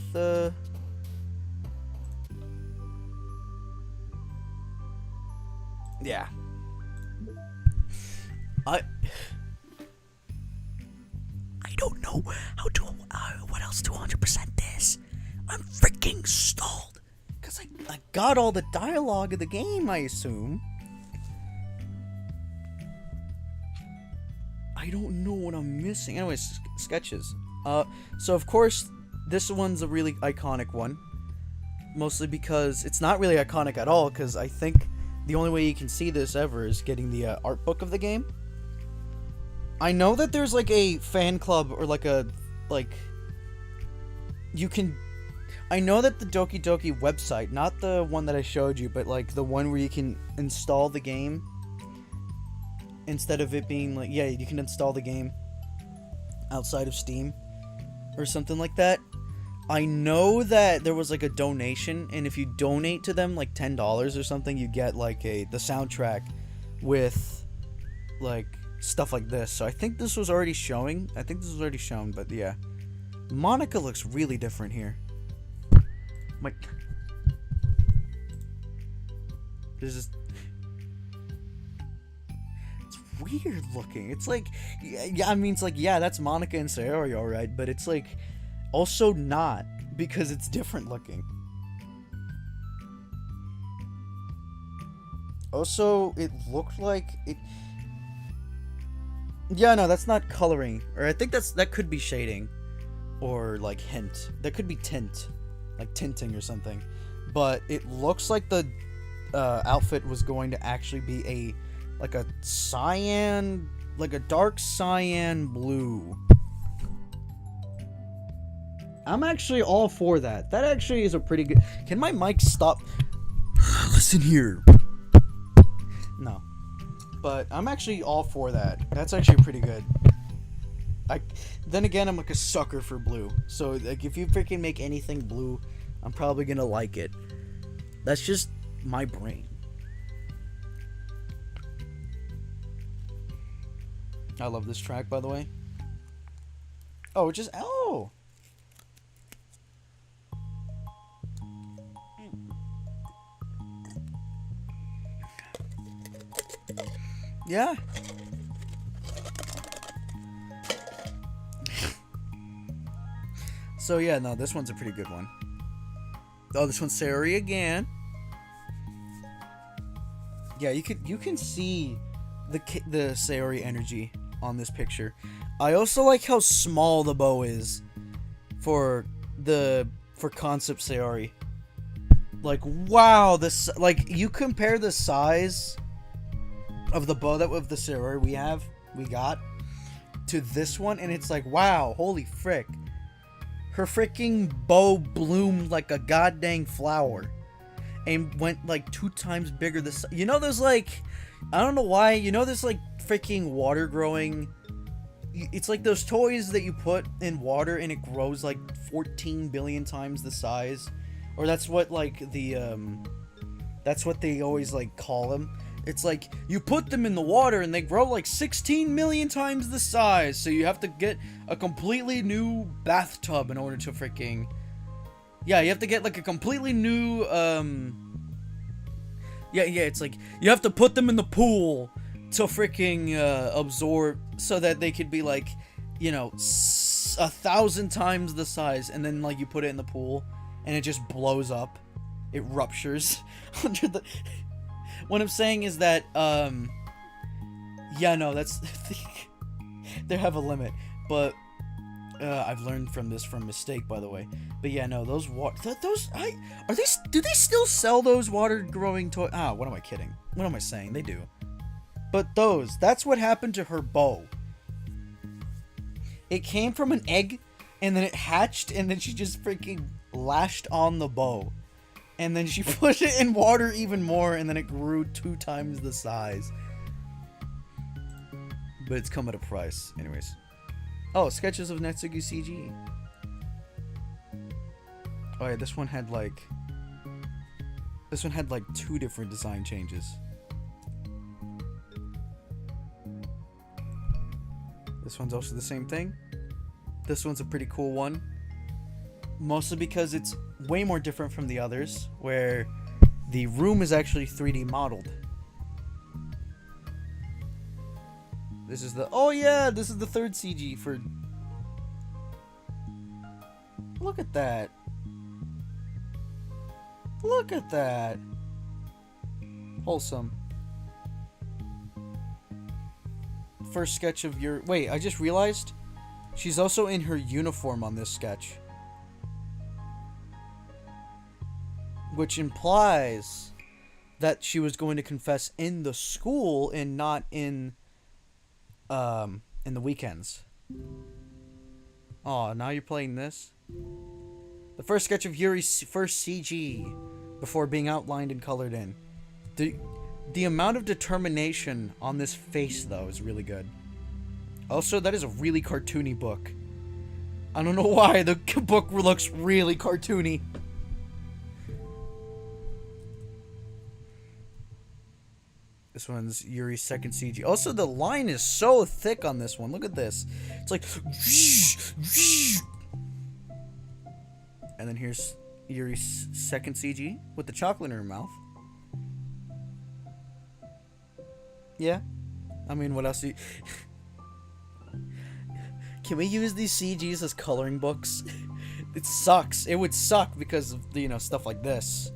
yeah. I don't know how to, what else to 100% this. I'm freaking stalled. Because I got all the dialogue of the game, I assume. I don't know what I'm missing. Anyways, sketches. So of course, this one's a really iconic one. Mostly because it's not really iconic at all, because I think the only way you can see this ever is getting the art book of the game. I know that there's like a fan club or you can... I know that the Doki Doki website, not the one that I showed you, but like the one where you can install the game instead of it being like, yeah, you can install the game outside of Steam or something like that. I know that there was like a donation, and if you donate to them like $10 or something, you get like the soundtrack with like stuff like this. So I think this was already showing. But yeah, Monica looks really different here. This is... It's weird looking. It's like, yeah, I mean, it's like, yeah, that's Monica and Sayori, alright, but it's like also not, because it's different looking. Also, it looked like it... Yeah, no, that's not coloring. Or I think that could be shading. Or like hint. That could be tint. Like tinting or something. But it looks like the outfit was going to actually be a cyan, like a dark cyan blue. I'm actually all for that. That actually is a pretty good... Can my mic stop? Listen here. No. But I'm actually all for that. That's actually pretty good. Then again, I'm like a sucker for blue. So like, if you freaking make anything blue, I'm probably gonna like it. That's just my brain. I love this track, by the way. Oh, it just... Oh! Yeah. So yeah, no, this one's a pretty good one. Oh, this one's Sayori again. Yeah, you can see the Sayori energy on this picture. I also like how small the bow is for concept Sayori. Like, wow, this, like, you compare the size of the bow of the Sayori we got to this one, and it's like, wow, holy frick. Her freaking bow bloomed like a goddamn flower and went like 2 times bigger. You know, there's like, I don't know why, you know, there's like freaking water growing. It's like those toys that you put in water and it grows like 14 billion times the size. Or that's what like that's what they always like call them. It's like, you put them in the water and they grow like 16 million times the size. So you have to get a completely new bathtub in order to freaking... Yeah, you have to get like a completely new, Yeah, it's like, you have to put them in the pool to freaking, absorb, so that they could be like, you know, 1,000 times the size. And then like, you put it in the pool and it just blows up. It ruptures under the... What I'm saying is that, yeah, no, that's, they have a limit, but, I've learned from this from mistake, by the way, but yeah, no, do they still sell those water growing toys? What am I kidding? What am I saying? They do. But that's what happened to her bow. It came from an egg, and then it hatched, and then she just freaking lashed on the bow. And then she put it in water even more, and then it grew 2 times the size. But it's come at a price. Anyways. Oh, sketches of Netsugu CG. Oh yeah, this one had like... This one had like 2 different design changes. This one's also the same thing. This one's a pretty cool one. Mostly because it's way more different from the others, where the room is actually 3D modeled. This is the... Oh yeah, this is the 3rd CG for... Look at that. Look at that. Wholesome. First sketch of your... Wait, I just realized she's also in her uniform on this sketch. Which implies that she was going to confess in the school and not in the weekends. Oh, now you're playing this? The first sketch of Yuri's first CG before being outlined and colored in. The amount of determination on this face, though, is really good. Also, that is a really cartoony book. I don't know why, the book looks really cartoony. This one's Yuri's 2nd CG. Also, the line is so thick on this one. Look at this. It's like... And then here's Yuri's 2nd CG with the chocolate in her mouth. Yeah. I mean, what else do you... Can we use these CGs as coloring books? It sucks. It would suck because of, you know, stuff like this.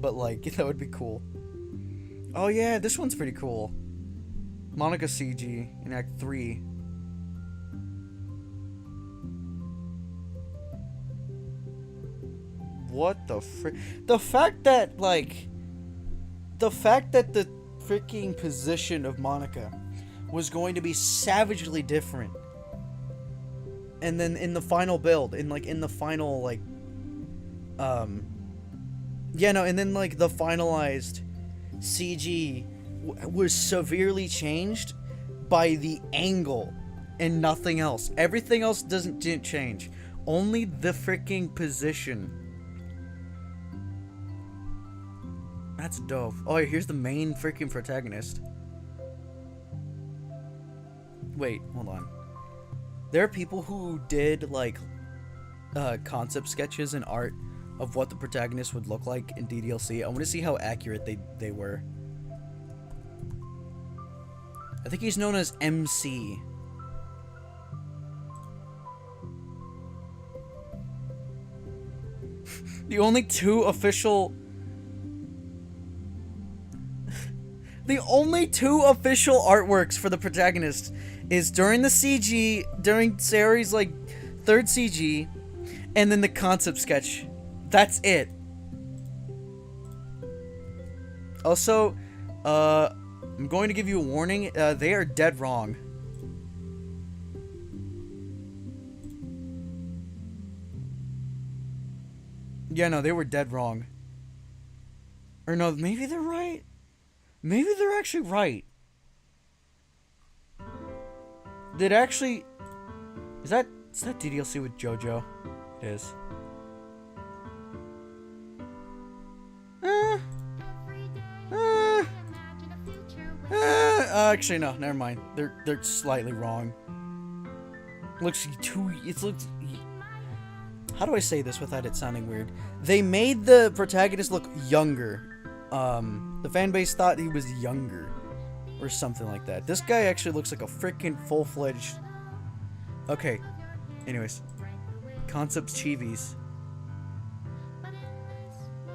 But, like, that would be cool. Oh yeah, this one's pretty cool. Monica CG in Act 3. What the frick? The fact that, like... The fact that the freaking position of Monica was going to be savagely different. And then in the final build, in the final, like... Yeah, no, and then, like, the finalized... CG was severely changed by the angle and nothing else. Everything else didn't change. Only the freaking position. That's dope. Oh, here's the main freaking protagonist. Wait, hold on. There are people who did like concept sketches and art of what the protagonist would look like in DDLC. I want to see how accurate they were. I think he's known as MC. The only 2 official... The only 2 official artworks for the protagonist is during the CG, during Saori's, like, 3rd CG, and then the concept sketch. That's it. Also, I'm going to give you a warning. They are dead wrong. Yeah, no, they were dead wrong. Or no, maybe they're right. Maybe they're actually right. Did actually... Is that DDLC with JoJo? It is. Actually, no, never mind. They're slightly wrong. Looks too... It looks... How do I say this without it sounding weird? They made the protagonist look younger. The fan base thought he was younger. Or something like that. This guy actually looks like a freaking full-fledged... Okay. Anyways. Concepts Chivis.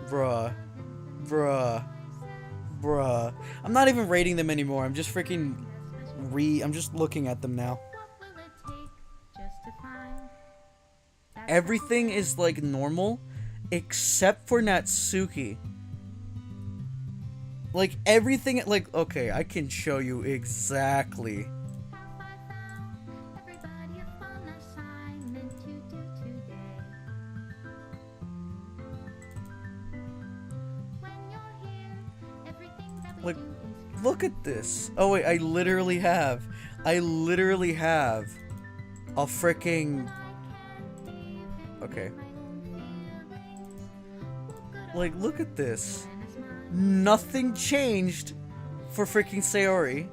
Bruh. I'm not even rating them anymore. I'm just freaking I'm just looking at them now. Everything is like normal except for Natsuki. Like everything, like, okay, I can show you exactly. Like, look at this. Oh wait, I literally have a freaking... Okay. Like, look at this. Nothing changed for freaking Sayori.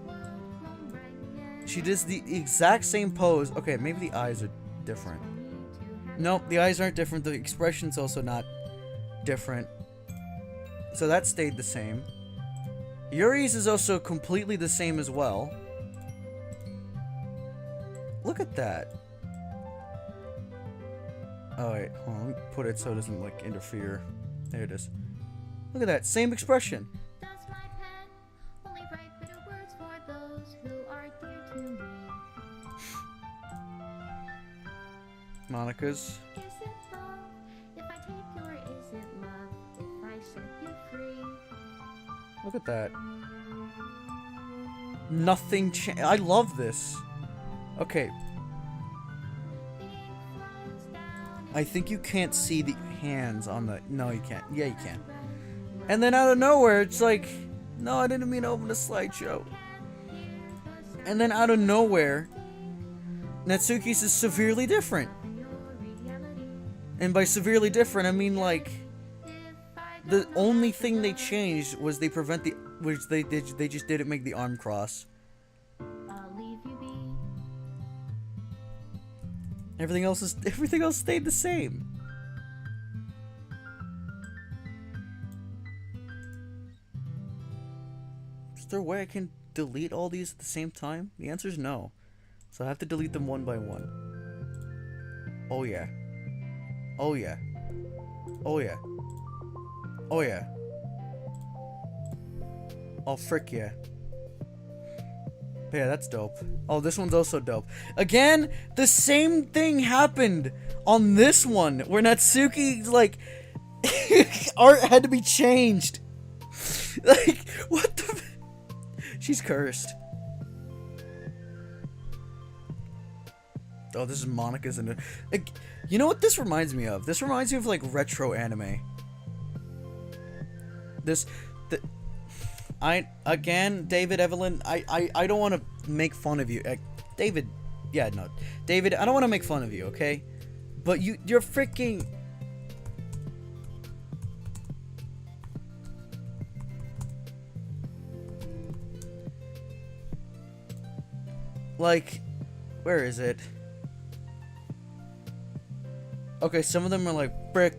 She does the exact same pose. Okay, maybe the eyes are different. Nope, the eyes aren't different. The expression's also not different. So that stayed the same. Yuri's is also completely the same as well. Look at that. Oh wait, hold on, let me put it so it doesn't like interfere. There it is. Look at that, same expression. Monica's. Look at that. Nothing changed. I love this. Okay. I think you can't see the hands on the... No, you can't. Yeah, you can. And then out of nowhere, it's like... No, I didn't mean to open a slideshow. And then out of nowhere, Natsuki's is severely different. And by severely different, I mean like... The only thing they changed was they prevent the... Which they just didn't make the arm cross. Everything else stayed the same. Is there a way I can delete all these at the same time? The answer is no. So I have to delete them one by one. Oh yeah. Oh yeah. Oh yeah. Oh yeah. Oh frick yeah. Yeah, that's dope. Oh, this one's also dope. Again, the same thing happened on this one, where Natsuki's, like, art had to be changed. Like, what the... She's cursed. Oh, this is Monica's in it. Like, you know what this reminds me of? This reminds me of, like, retro anime. Again, David, Evelyn, I don't want to make fun of you. David, yeah, no. David, I don't want to make fun of you, okay? But you're freaking... Like, where is it? Okay, some of them are like brick.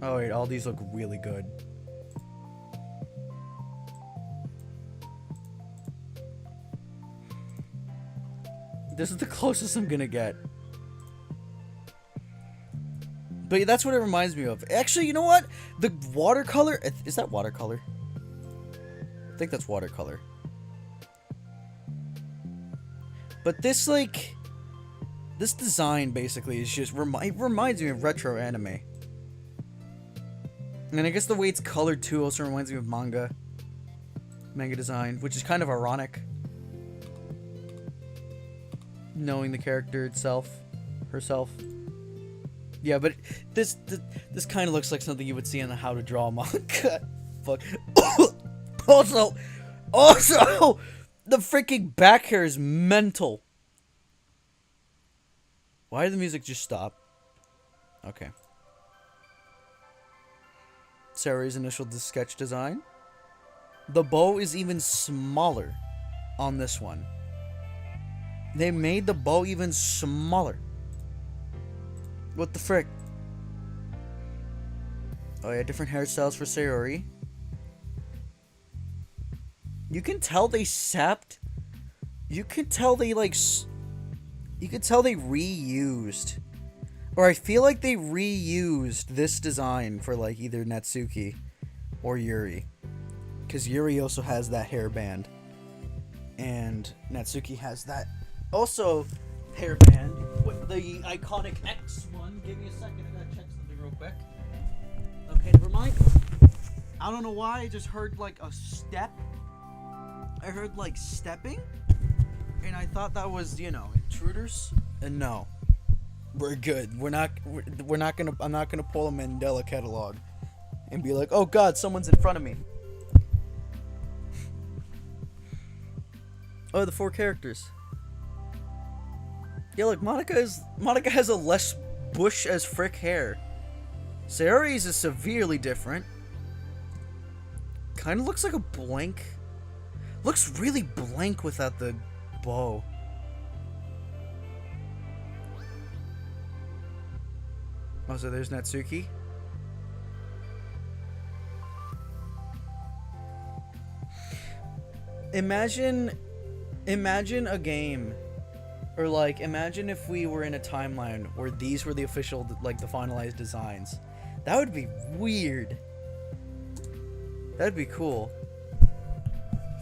Oh wait, all these look really good. This is the closest I'm gonna get. But that's what it reminds me of. Actually, you know what? The watercolor... Is that watercolor? I think that's watercolor. But this, like... This design, basically, is just... It reminds me of retro anime. And I guess the way it's colored, too, also reminds me of manga. Manga design, which is kind of ironic. Knowing the character herself. Yeah, but this kind of looks like something you would see in the How to Draw manga. Fuck. Also, the freaking back hair is mental. Why did the music just stop? Okay. Sarah's initial sketch design. The bow is even smaller on this one. They made the bow even smaller. What the frick? Oh yeah, different hairstyles for Sayori. You can tell they sapped. You can tell they like... You can tell they reused. Or I feel like they reused this design for like either Natsuki or Yuri. Because Yuri also has that hairband. And Natsuki has that also hairband with the iconic X one. Give me a second, I gotta check something real quick. Okay, never mind. I don't know why, I just heard like a step. I heard like stepping. And I thought that was, you know, intruders. And no. We're good. I'm not gonna pull a Mandela catalog and be like, oh god, someone's in front of me. Oh, the 4 characters. Yeah, look, Monica has a less bush as frick hair. Sayori's is severely different. Kind of looks like a blank. Looks really blank without the bow. Oh, so there's Natsuki. Imagine a game, or like, imagine if we were in a timeline where these were the official, like, the finalized designs. That would be weird. That'd be cool.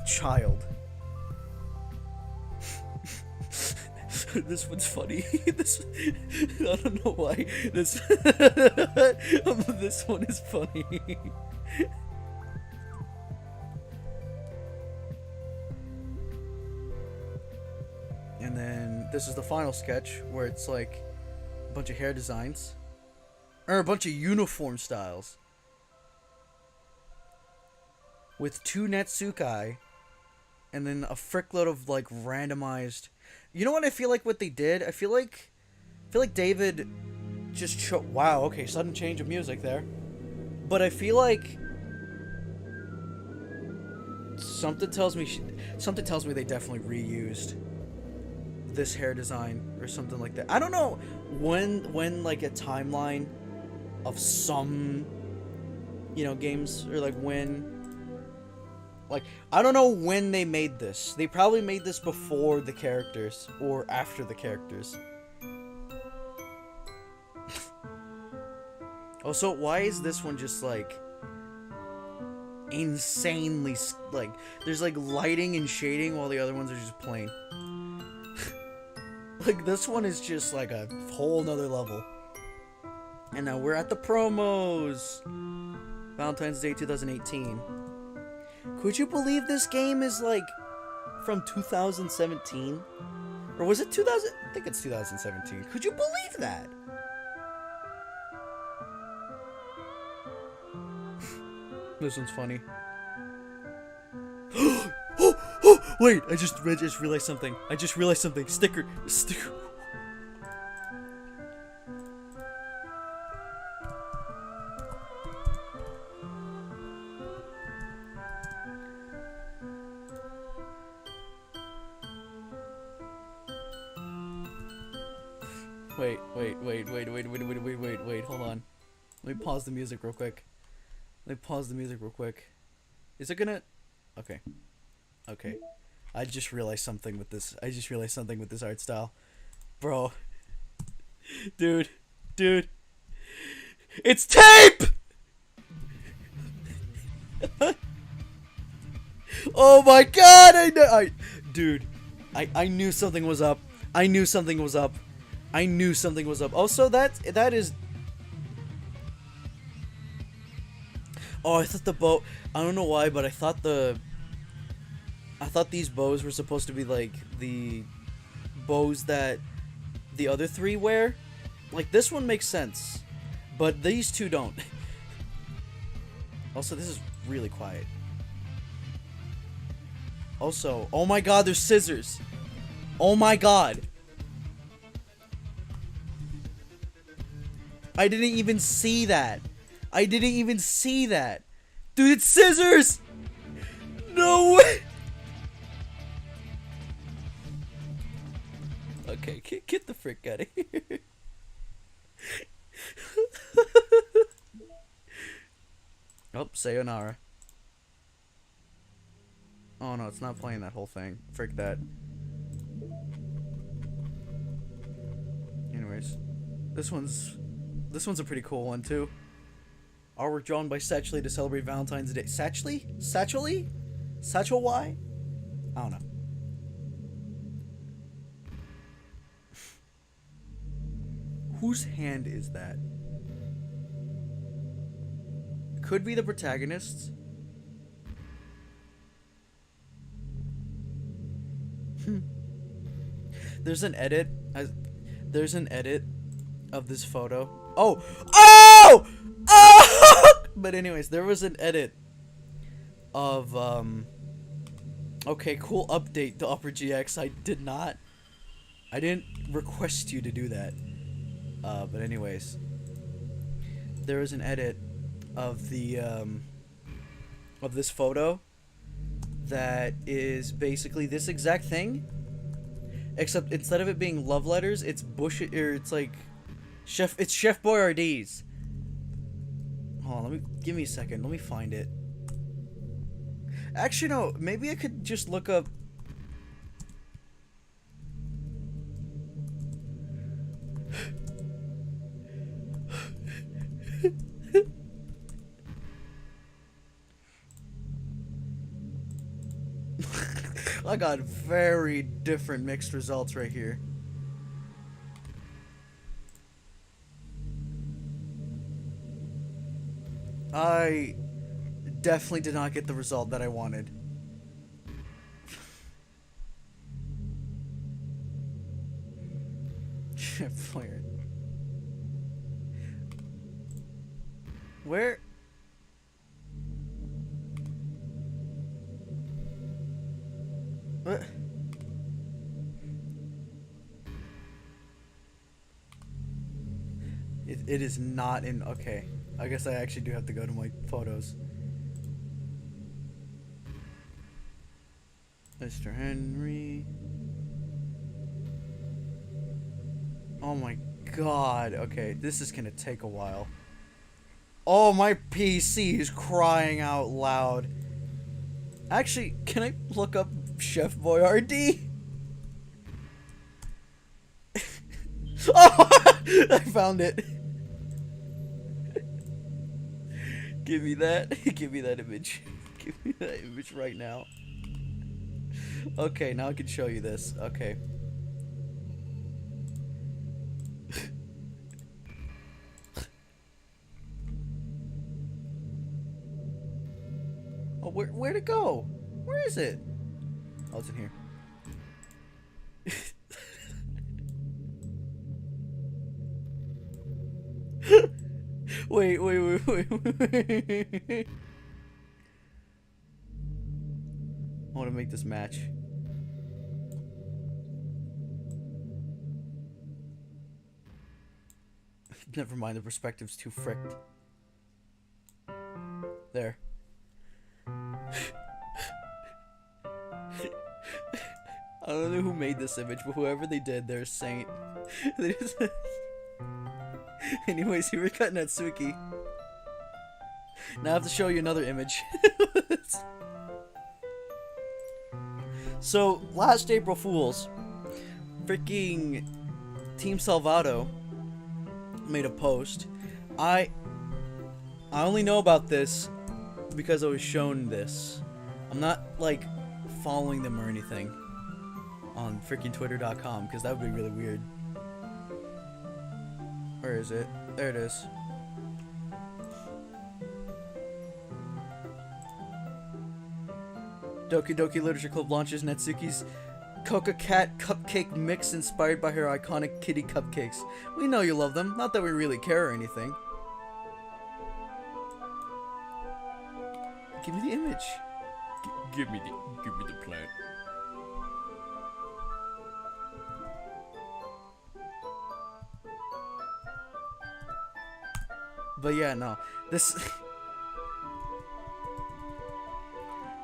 Child. This one's funny. I don't know why. This one is funny. And then this is the final sketch where it's like a bunch of hair designs. Or a bunch of uniform styles. With 2 Netsukai. And then a frickload of like randomized. You know what I feel like what they did? I feel like David just wow, okay, sudden change of music there. But I feel like something tells me they definitely reused this hair design or something like that. I don't know when like a timeline of some, you know, games, or like when, like, I don't know when they made this. They probably made this before the characters or after the characters. Also, why is this one just like insanely like, there's like lighting and shading while the other ones are just plain. Like, this one is just like a whole nother level. And now we're at the promos. Valentine's Day 2018. Could you believe this game is like from 2017? Or was it 2000? I think it's 2017. Could you believe that? This one's funny. Wait, I just realized something. Sticker. Wait, hold on. Let me pause the music real quick. Is it gonna... Okay. I just realized something with this. Art style. Bro. Dude. It's tape! Oh my god! I knew something was up. Also, that is... Oh, I thought the bow... I don't know why, but I thought these bows were supposed to be like the bows that the other 3 wear. Like, this one makes sense, but these 2 don't. Also, this is really quiet. Also, oh my god, there's scissors. Oh my god. I didn't even see that. Dude, it's scissors! No way! Okay, get the frick out of here. Oh, sayonara. Oh no, it's not playing that whole thing. Frick that. Anyways, this one's a pretty cool one too. Artwork drawn by Satchely to celebrate Valentine's Day. Satchely? Satchel Y? I don't know. Whose hand is that? Could be the protagonist's. There's an edit of this photo. Oh! But anyways, there was an edit of okay, cool update to Upper GX. I didn't request you to do that. But anyways, there is an edit of the of this photo that is basically this exact thing, except instead of it being love letters, it's it's like Chef Boyardee's. Hold on, give me a second. Let me find it. Actually, no. Maybe I could just look up. I got very different mixed results right here. I definitely did not get the result that I wanted. Player. Where? What? It is not in. Okay. I guess I actually do have to go to my photos. Mr. Henry. Oh my god. Okay, this is gonna take a while. Oh, my PC is crying out loud. Actually, can I look up Chef Boyardee? Oh! I found it. Give me that. Give me that image. Give me that image right now. Okay, now I can show you this. Okay. Oh, where'd it go? Where is it? Oh, it's in here. Wait. I want to make this match. Never mind, the perspective's too fricked. There. I don't know who made this image, but whoever they did, they're a saint. They just... Anyways, here we got Natsuki. Now I have to show you another image. So, last April Fools, freaking Team Salvato made a post. I only know about this because I was shown this. I'm not, like, following them or anything on freaking twitter.com, because that would be really weird. Where is it? There it is. Doki Doki Literature Club launches Natsuki's Coca Cat Cupcake Mix inspired by her iconic kitty cupcakes. We know you love them, not that we really care or anything. Give me the image. Give me the plant. But yeah, no. This...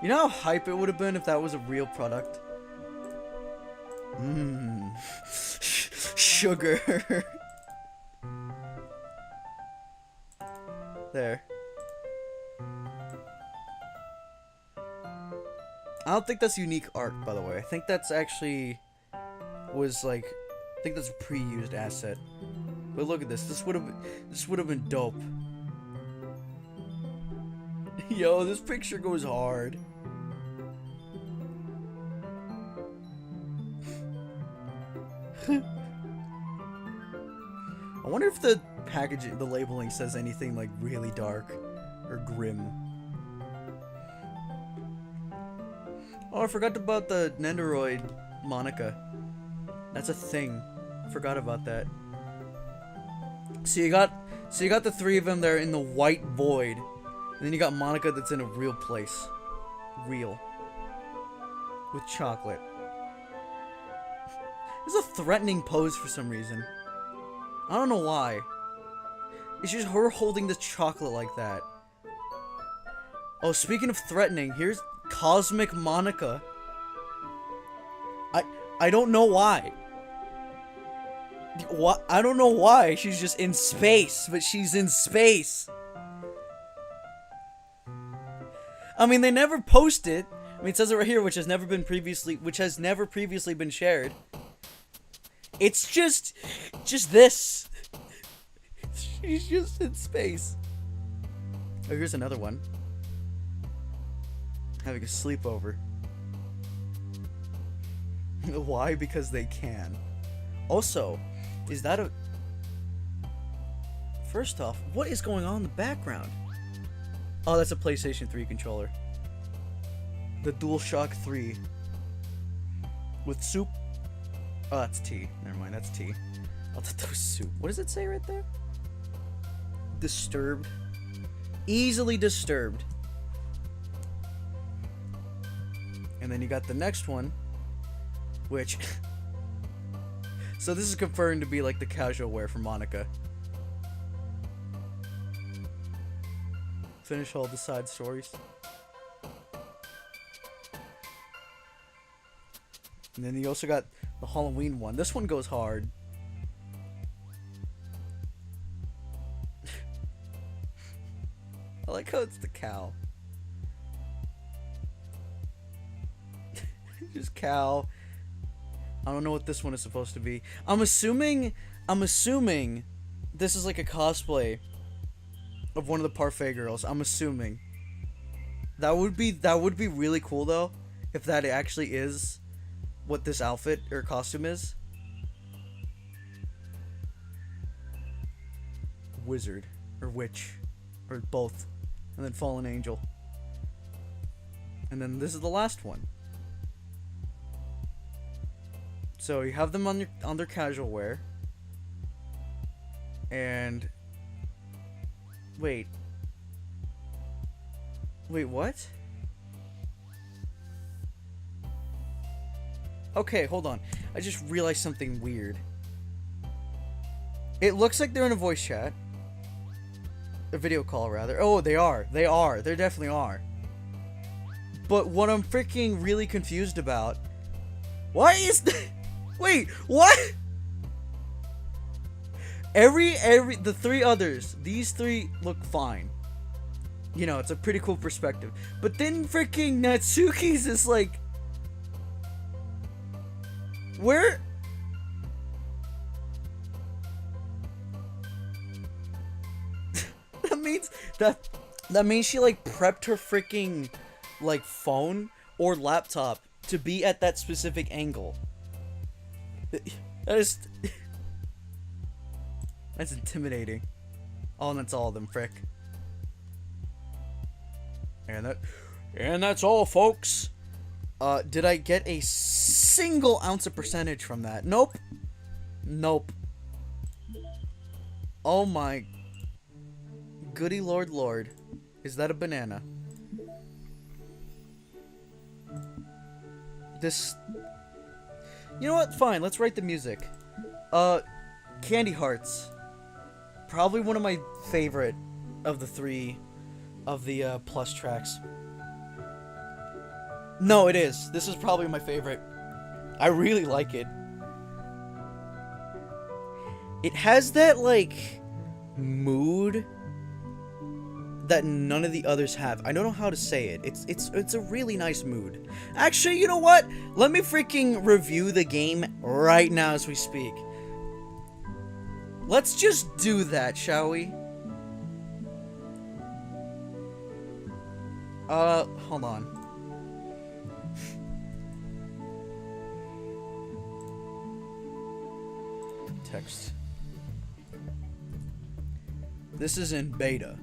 You know how hype it would have been if that was a real product? Mmm. Sugar. There. I don't think that's unique art, by the way. I think that's actually... was like... I think that's a pre-used asset. But look at this. This would have been dope. Yo, this picture goes hard. I wonder if the packaging, the labeling says anything like really dark or grim. Oh, I forgot about the Nendoroid Monica. That's a thing. Forgot about that. So you got the three of them there in the white void. And then you got Monica that's in a real place. Real. With chocolate. It's a threatening pose for some reason. I don't know why. It's just her holding the chocolate like that. Oh, speaking of threatening, here's Cosmic Monica. I don't know why. What? I don't know why. She's just in space, but she's in space. I mean, they never post it. I mean, it says it right here, which has never previously been shared. It's just this. She's just in space. Oh, here's another one. Having a sleepover. Why? Because they can. Also, is that a... First off, what is going on in the background? Oh, that's a PlayStation 3 controller. The DualShock 3. With soup. Oh, that's T. Never mind, that's T. I thought that was soup. What does it say right there? Disturbed. Easily disturbed. And then you got the next one, which... So this is confirmed to be like the casual wear for Monica. Finish all the side stories. And then you also got the Halloween one. This one goes hard. I like how it's the cow. Just cow. I don't know what this one is supposed to be. I'm assuming this is like a cosplay of one of the Parfait girls. I'm assuming. That would be really cool though, if that actually is what this outfit or costume is. Wizard or witch or both, and then fallen angel. And then this is the last one. So you have them on their casual wear. And wait, what? Okay, hold on. I just realized something weird. It looks like they're in a voice chat. A video call, rather. Oh, they are. They definitely are. But what I'm freaking really confused about... Why is the... Wait, what? The three others, these three look fine. You know, it's a pretty cool perspective. But then freaking Natsuki's is like... Where... That means she like prepped her freaking like phone or laptop to be at that specific angle. That's intimidating. Oh, and that's all of them, frick. And that's all, folks. Did I get a single ounce of percentage from that? Nope. Oh my goody lord. Is that a banana? This... You know what? Fine, let's write the music. Candy Hearts. Probably one of my favorite of the three of the plus tracks. No, it is. This is probably my favorite. I really like it. It has that, like, mood that none of the others have. I don't know how to say it. It's a really nice mood. Actually, you know what? Let me freaking review the game right now as we speak. Let's just do that, shall we? Hold on. Text. This is in beta.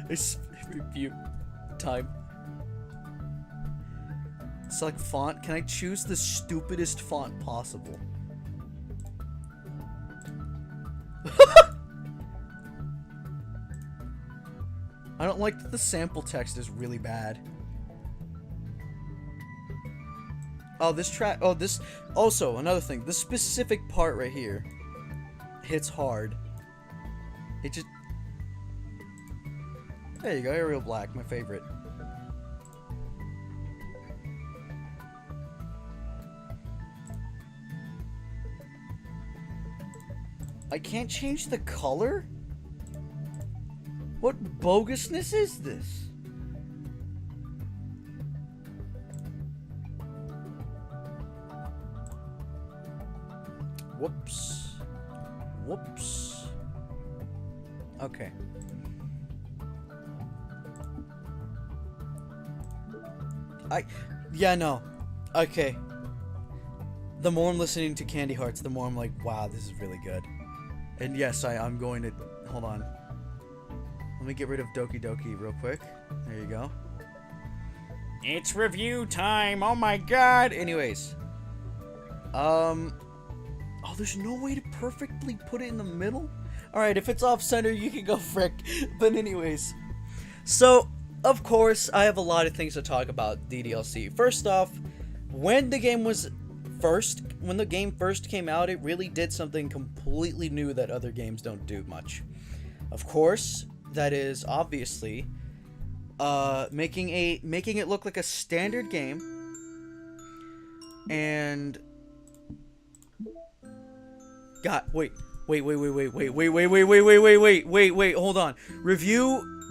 It's review time. Select font. Can I choose the stupidest font possible? I don't like that the sample text is really bad. Oh, this track. Oh, this. Also, another thing. This specific part right here hits hard. It just. There you go, Arial Black, my favorite. I can't change the color? What bogusness is this? Whoops. Whoops. Okay. Yeah, no. Okay. The more I'm listening to Candy Hearts, the more I'm like, wow, this is really good. And yes, I'm going to... Hold on. Let me get rid of Doki Doki real quick. There you go. It's review time! Oh my god! Anyways. Oh, there's no way to perfectly put it in the middle? Alright, if it's off-center, you can go frick. But anyways. So, of course, I have a lot of things to talk about DDLC. First off, when the game first came out, it really did something completely new that other games don't do much. Of course, that is obviously making it look like a standard game. And God, wait, hold on.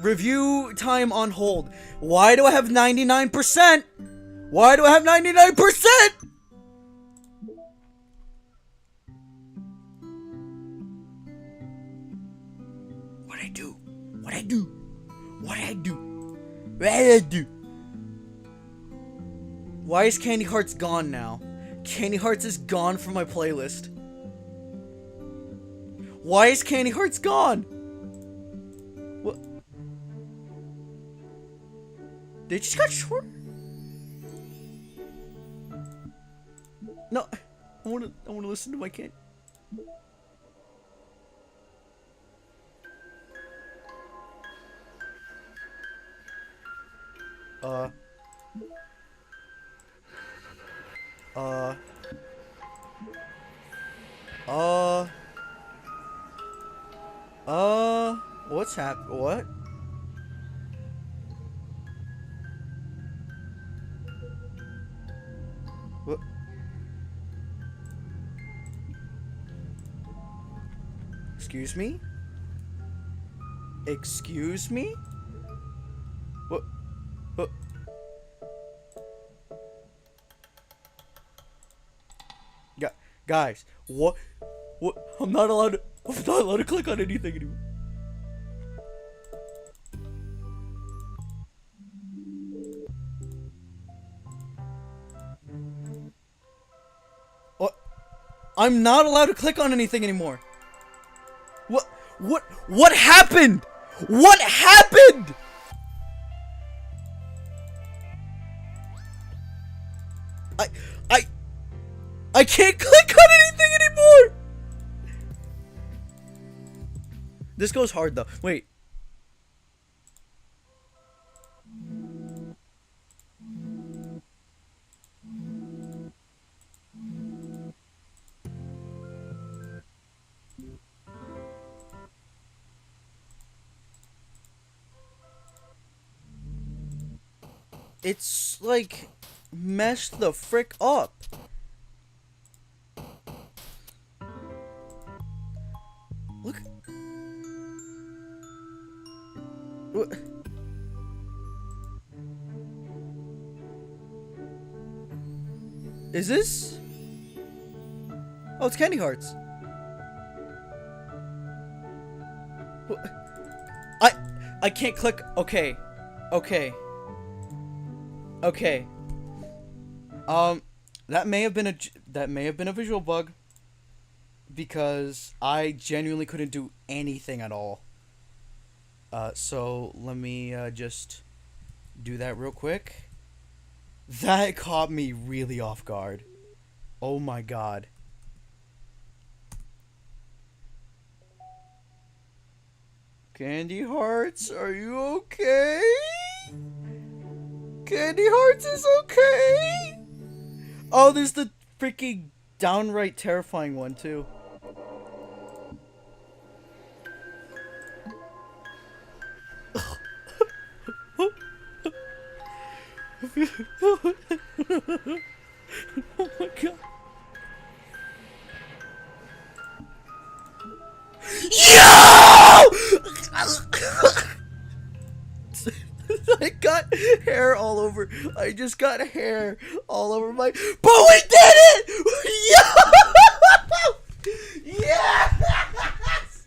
Review time on hold. Why do I have 99%? Why do I have 99%? What'd I do? Why is Candy Hearts gone now? Candy Hearts is gone from my playlist. Why is Candy Hearts gone? What? They just got short? No, I wanna listen to my kid. What's what? What? Excuse me? Excuse me? What? What? Guys, what? I'm not allowed to click on anything anymore. What? I'm not allowed to click on anything anymore. What happened? What happened? I can't click on anything anymore. This goes hard though. Wait. It's like messed the frick up. Look. What? Is this? Oh, it's Candy Hearts. What? I can't click. Okay. That may have been a visual bug, because I genuinely couldn't do anything at all. So let me just do that real quick. That caught me really off guard. Oh my god. Candy Hearts, are you okay? Candy Hearts is okay? Oh, there's the freaking downright terrifying one too. Oh my god. Yo! I got hair all over. I just got hair all over my. But we did it! Yo! Yes!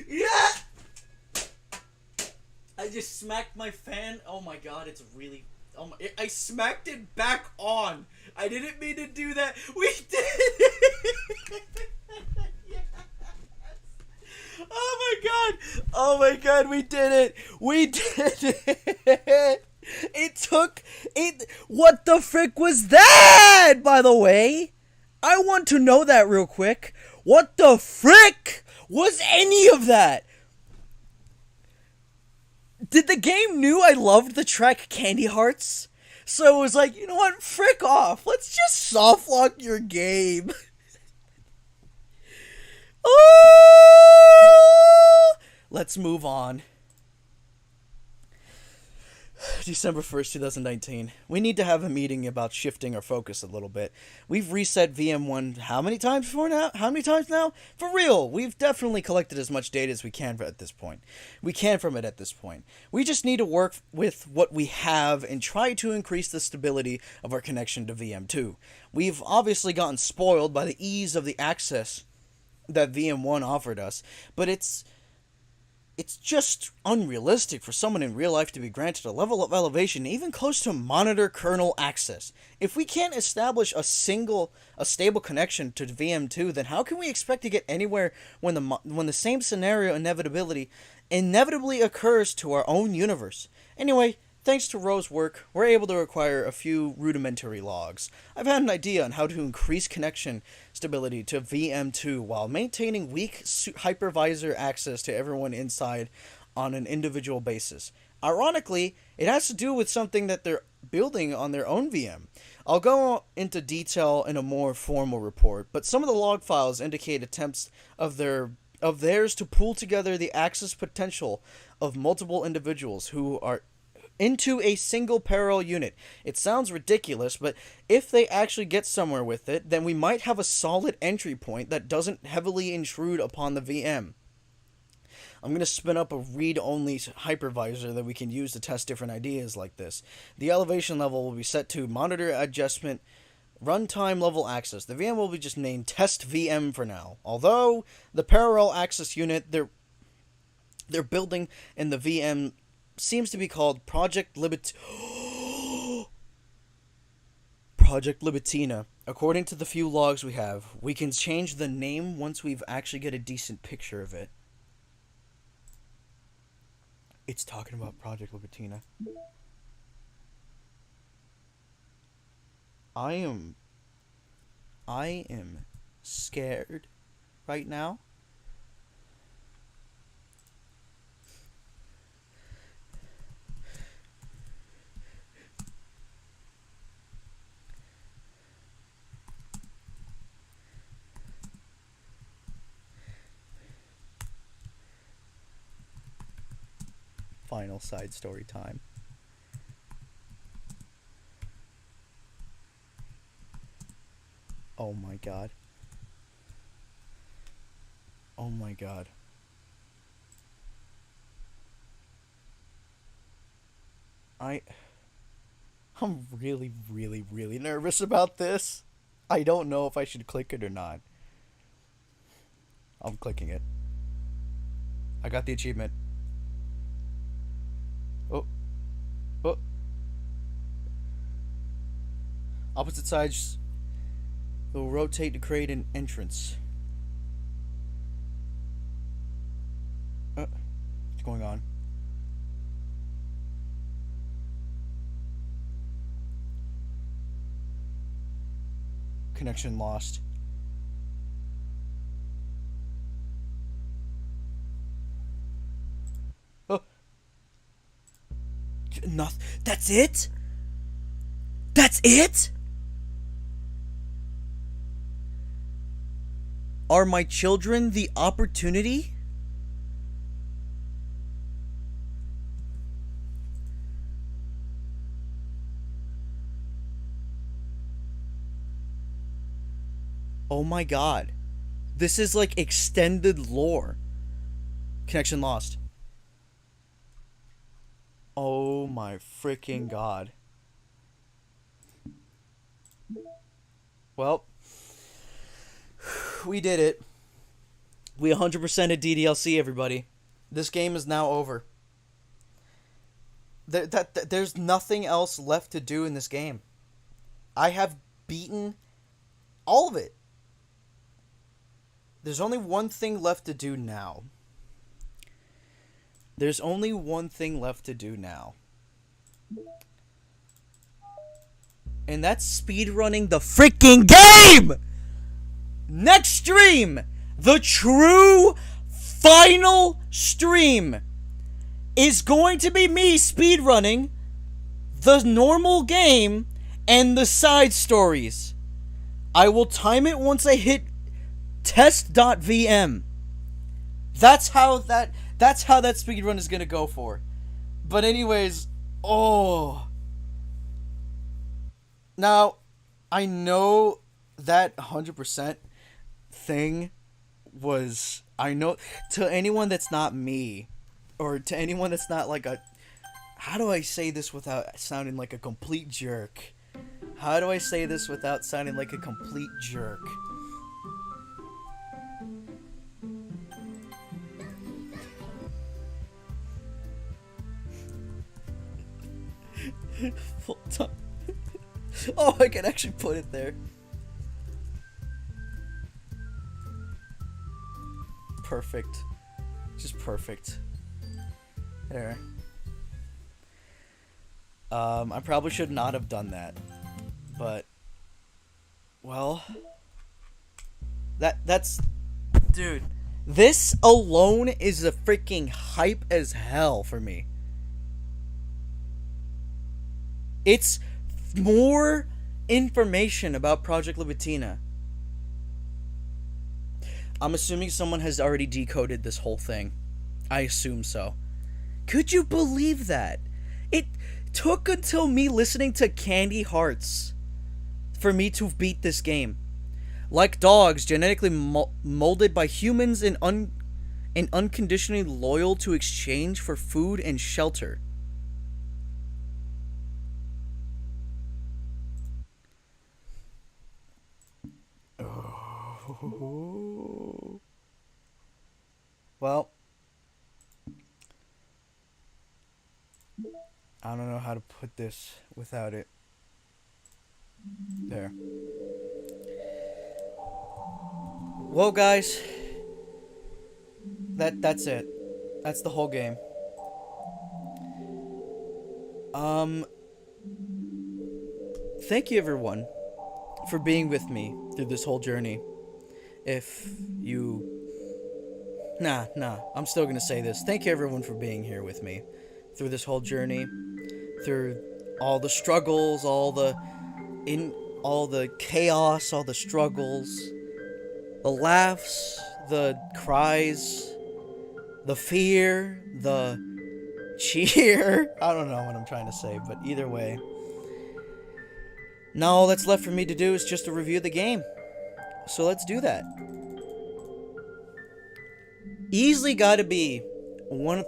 Yeah! I just smacked my fan. Oh my god, it's really. Oh my, I smacked it back on. I didn't mean to do that. We did it! Yes! Oh my god! Oh my god, we did it! We did it! It took it. What the frick was that? By the way, I want to know that real quick. What the frick was any of that? Did the game knew I loved the track Candy Hearts? So it was like, you know what? Frick off. Let's just softlock your game. Oh! Let's move on. December 1st, 2019. We need to have a meeting about shifting our focus a little bit. We've reset VM1 how many times before now? How many times now? For real, we've definitely collected as much data as we can at this point. We just need to work with what we have and try to increase the stability of our connection to VM2. We've obviously gotten spoiled by the ease of the access that VM1 offered us, but it's just unrealistic for someone in real life to be granted a level of elevation even close to monitor kernel access. If we can't establish a stable connection to VM2, then how can we expect to get anywhere when the same scenario inevitably occurs to our own universe? Anyway, thanks to Ro's work, we're able to acquire a few rudimentary logs. I've had an idea on how to increase connection stability to VM2 while maintaining weak hypervisor access to everyone inside on an individual basis. Ironically, it has to do with something that they're building on their own VM. I'll go into detail in a more formal report, but some of the log files indicate attempts of theirs to pool together the access potential of multiple individuals who are into a single parallel unit. It sounds ridiculous, but if they actually get somewhere with it, then we might have a solid entry point that doesn't heavily intrude upon the VM. I'm going to spin up a read-only hypervisor that we can use to test different ideas like this. The elevation level will be set to monitor adjustment runtime level access. The VM will be just named Test VM for now. Although the parallel access unit they're building in the VM seems to be called Project Libitina. According to the few logs we have, we can change the name once we've actually get a decent picture of it. It's talking about Project Libitina. I am scared right now. Final side story time. Oh my god. Oh my god. I'm really, really, really nervous about this. I don't know if I should click it or not. I'm clicking it. I got the achievement. Oh. Oh. Opposite sides will rotate to create an entrance. What's going on? Connection lost. Oh. Nothing. That's it? That's it? Are my children the opportunity? Oh my god. This is like extended lore. Connection lost. Oh my freaking god. Well, we did it. We 100%ed DDLC, everybody. This game is now over. There's nothing else left to do in this game. I have beaten all of it. There's only one thing left to do now. There's only one thing left to do now. And that's speedrunning the freaking game! Next stream! The true final stream is going to be me speedrunning the normal game and the side stories. I will time it once I hit test.vm. That's how that speedrun is gonna go for. But anyways, now I know that 100% thing was, I know, to anyone that's not me, or to anyone that's not like a, how do I say this without sounding like a complete jerk? How do I say this without sounding like a complete jerk? Full time. Oh, I can actually put it there. Perfect. Just perfect. There. I probably should not have done that. But, well, that's, dude, this alone is a freaking hype as hell for me. It's more information about Project Libitina. I'm assuming someone has already decoded this whole thing. I assume so. Could you believe that? It took until me listening to Candy Hearts for me to beat this game. Like dogs, genetically molded by humans and unconditionally loyal to exchange for food and shelter. Oh. Well, I don't know how to put this without it. There. Well, guys, that's it. That's the whole game. Thank you everyone for being with me through this whole journey. If you... Nah, I'm still gonna say this. Thank you everyone for being here with me through this whole journey. Through all the struggles, all the chaos, all the struggles, the laughs, the cries, the fear, the cheer. I don't know what I'm trying to say, but either way. Now all that's left for me to do is just to review the game. So let's do that. Easily gotta be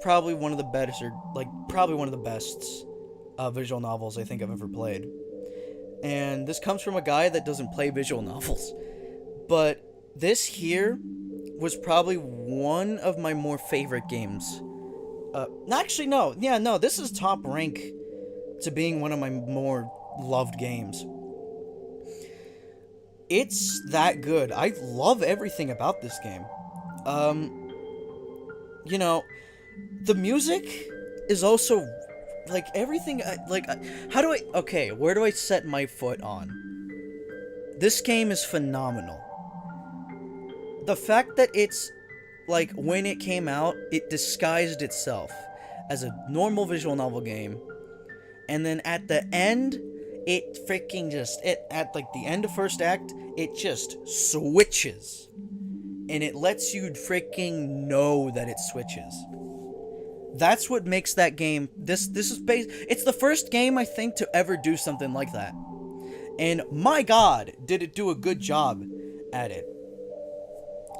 probably one of the best visual novels I think I've ever played. And this comes from a guy that doesn't play visual novels. But this here was probably one of my more favorite games. Actually, no. Yeah, no, this is top rank to being one of my more loved games. It's that good. I love everything about this game. You know, the music is also, like, everything, how do I, okay, where do I set my foot on? This game is phenomenal. The fact that it's, like, when it came out, it disguised itself as a normal visual novel game, and then at the end, it freaking just, it at like the end of first act, it just switches. And it lets you freaking know that it switches. That's what makes that game, this is it's the first game I think to ever do something like that. And my god, did it do a good job at it.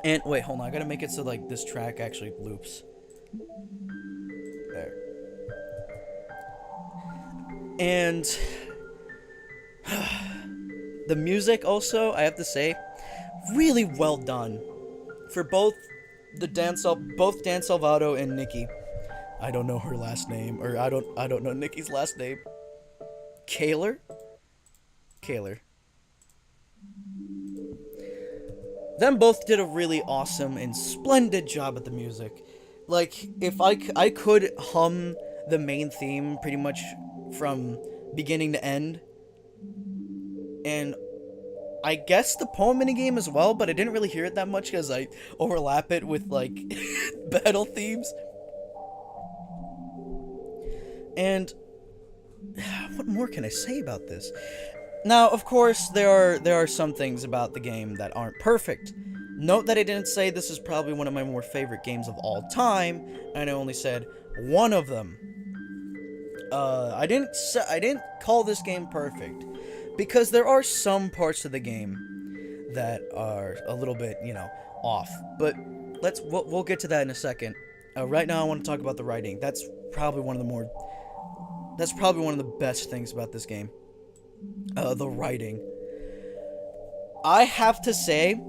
And wait, hold on, I gotta make it so like this track actually loops. There. And the music also, I have to say, really well done for both Dan Salvato and Nikki. I don't know her last name, or I don't know Nikki's last name. Kaylor. Them both did a really awesome and splendid job at the music. Like, if I could hum the main theme pretty much from beginning to end, and I guess the poem minigame as well, but I didn't really hear it that much because I overlap it with, like, battle themes. And what more can I say about this? Now, of course, there are some things about the game that aren't perfect. Note that I didn't say this is probably one of my more favorite games of all time, and I only said one of them. I didn't call this game perfect because there are some parts of the game that are a little bit, off. But we'll get to that in a second. Right now, I want to talk about the writing. That's probably one of the best things about this game. The writing. I have to say,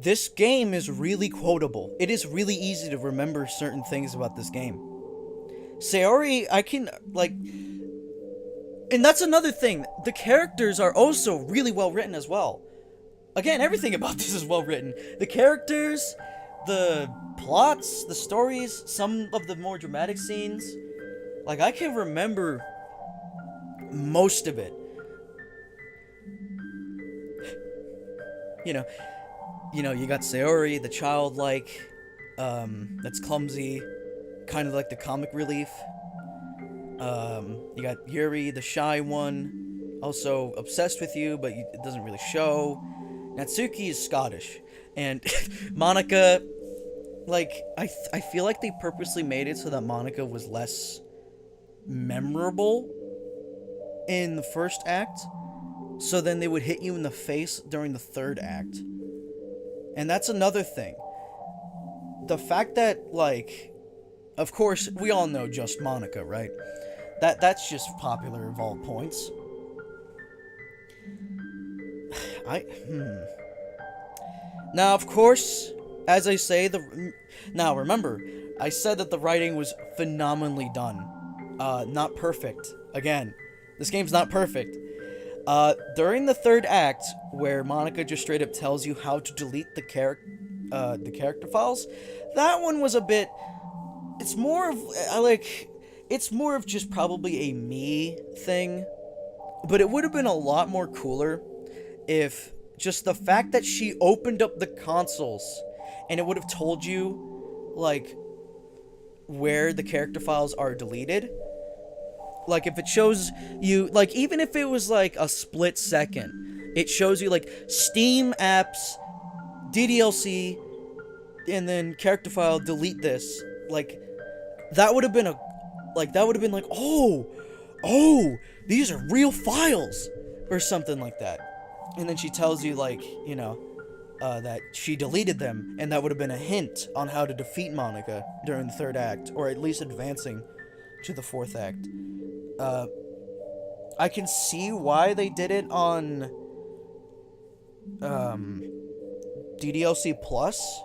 this game is really quotable. It is really easy to remember certain things about this game. Sayori, I can, like... And that's another thing. The characters are also really well written as well. Again, everything about this is well written. The characters, the plots, the stories, some of the more dramatic scenes. Like, I can remember most of it. You got Sayori, the childlike, that's clumsy, kind of like the comic relief. You got Yuri, the shy one, also obsessed with you, but it doesn't really show. Natsuki is Scottish. And Monica, like, I feel like they purposely made it so that Monica was less memorable in the first act, so then they would hit you in the face during the third act. And that's another thing. The fact that, like, of course, we all know just Monica, right? That's just popular of all points. Now, of course, as I say, now remember, I said that the writing was phenomenally done. Not perfect. Again, this game's not perfect. During the third act, where Monica just straight up tells you how to delete the character files, that one was a bit... It's more of just probably a me thing. But it would have been a lot more cooler if just the fact that she opened up the consoles and it would have told you, like, where the character files are deleted. Like, if it shows you, like, even if it was, like, a split second, it shows you, like, Steam apps, DDLC, and then character file, delete this. Like, that would have been like, oh, these are real files, or something like that. And then she tells you, like, that she deleted them, and that would have been a hint on how to defeat Monica during the third act, or at least advancing to the fourth act. I can see why they did it on DDLC Plus,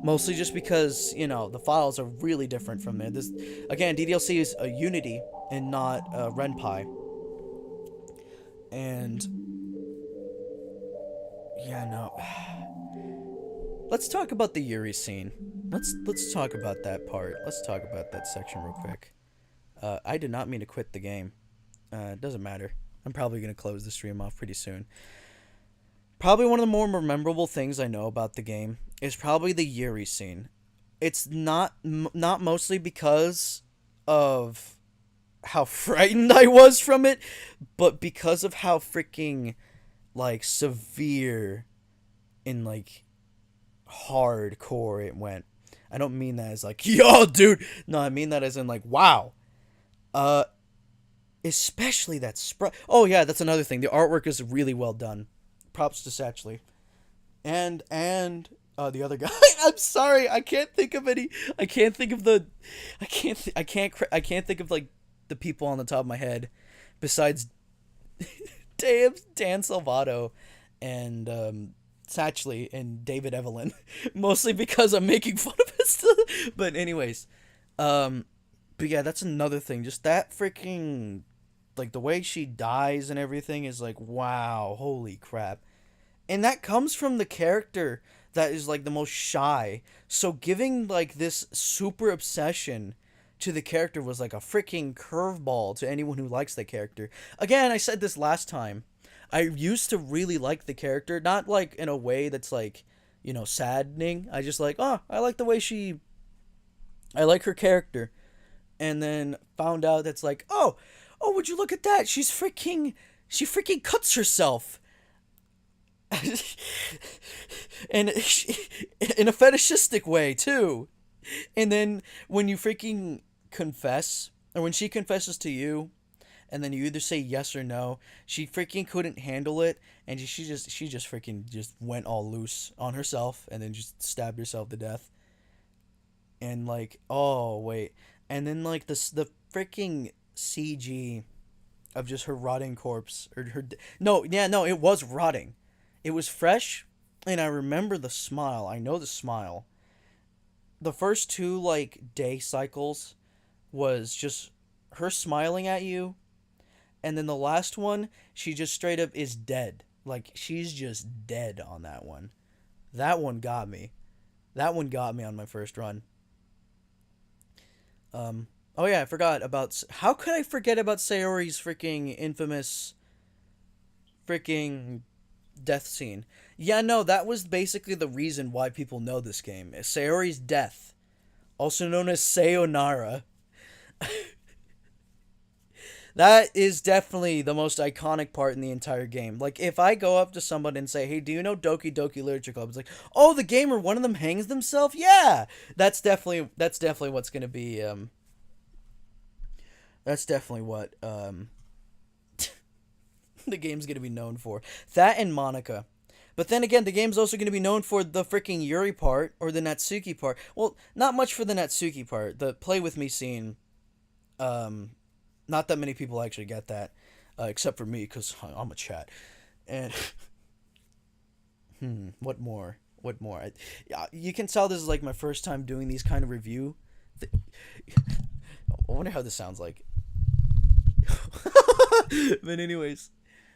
mostly just because, the files are really different from there. This, again, DDLC is a Unity and not a Ren'Py. And yeah, no. Let's talk about the Yuri scene. Let's talk about that part. Let's talk about that section real quick. I did not mean to quit the game. It doesn't matter. I'm probably going to close the stream off pretty soon. Probably one of the more memorable things I know about the game is probably the Yuri scene. It's not mostly because of how frightened I was from it, but because of how freaking like severe and like hardcore it went. I don't mean that as like, yo, dude. No, I mean that as in like, wow. Uh, especially that sprite. Oh yeah, that's another thing. The artwork is really well done. Props to Satchley. And the other guy. I'm sorry, I can't think of any. I can't think of the. I can't think of like the people on the top of my head, besides Dan Salvato and Satchley and David Evelyn, mostly because I'm making fun of it. But anyways, but yeah, that's another thing. Just that freaking like the way she dies and everything is like wow, holy crap. And that comes from the character that is like the most shy. So giving like this super obsession to the character was like a freaking curveball to anyone who likes the character. Again, I said this last time. I used to really like the character, not like in a way that's like, you know, saddening. I just like, oh, I like the way I like her character. And then found out that's like, oh, would you look at that? She freaking cuts herself. And in a fetishistic way too. And then when you freaking confess, or when she confesses to you, and then you either say yes or no, she freaking couldn't handle it, and she just freaking just went all loose on herself, and then just stabbed herself to death. And like, oh wait, and then like the freaking CG of just her rotting corpse, or her no, yeah, no, it was rotting. It was fresh, and I remember the smile. I know the smile. The first two like day cycles was just her smiling at you, and then the last one, she just straight up is dead. Like she's just dead on that one. That one got me. That one got me on my first run. Oh yeah, I forgot about. How could I forget about Sayori's freaking infamous freaking death scene? Yeah, no, that was basically the reason why people know this game. Sayori's death, also known as Sayonara. That is definitely the most iconic part in the entire game. Like, if I go up to someone and say, hey, do you know Doki Doki Literature Club? It's like, oh, the game where one of them hangs themselves? Yeah! That's definitely what's gonna be, that's definitely what, the game's gonna be known for. That and Monica. But then again, the game's also gonna be known for the freaking Yuri part, or the Natsuki part. Well, not much for the Natsuki part. The play with me scene, not that many people actually get that, except for me, because I'm a chat. And, what more? What more? You can tell this is like my first time doing these kind of review. I wonder how this sounds like. But anyways,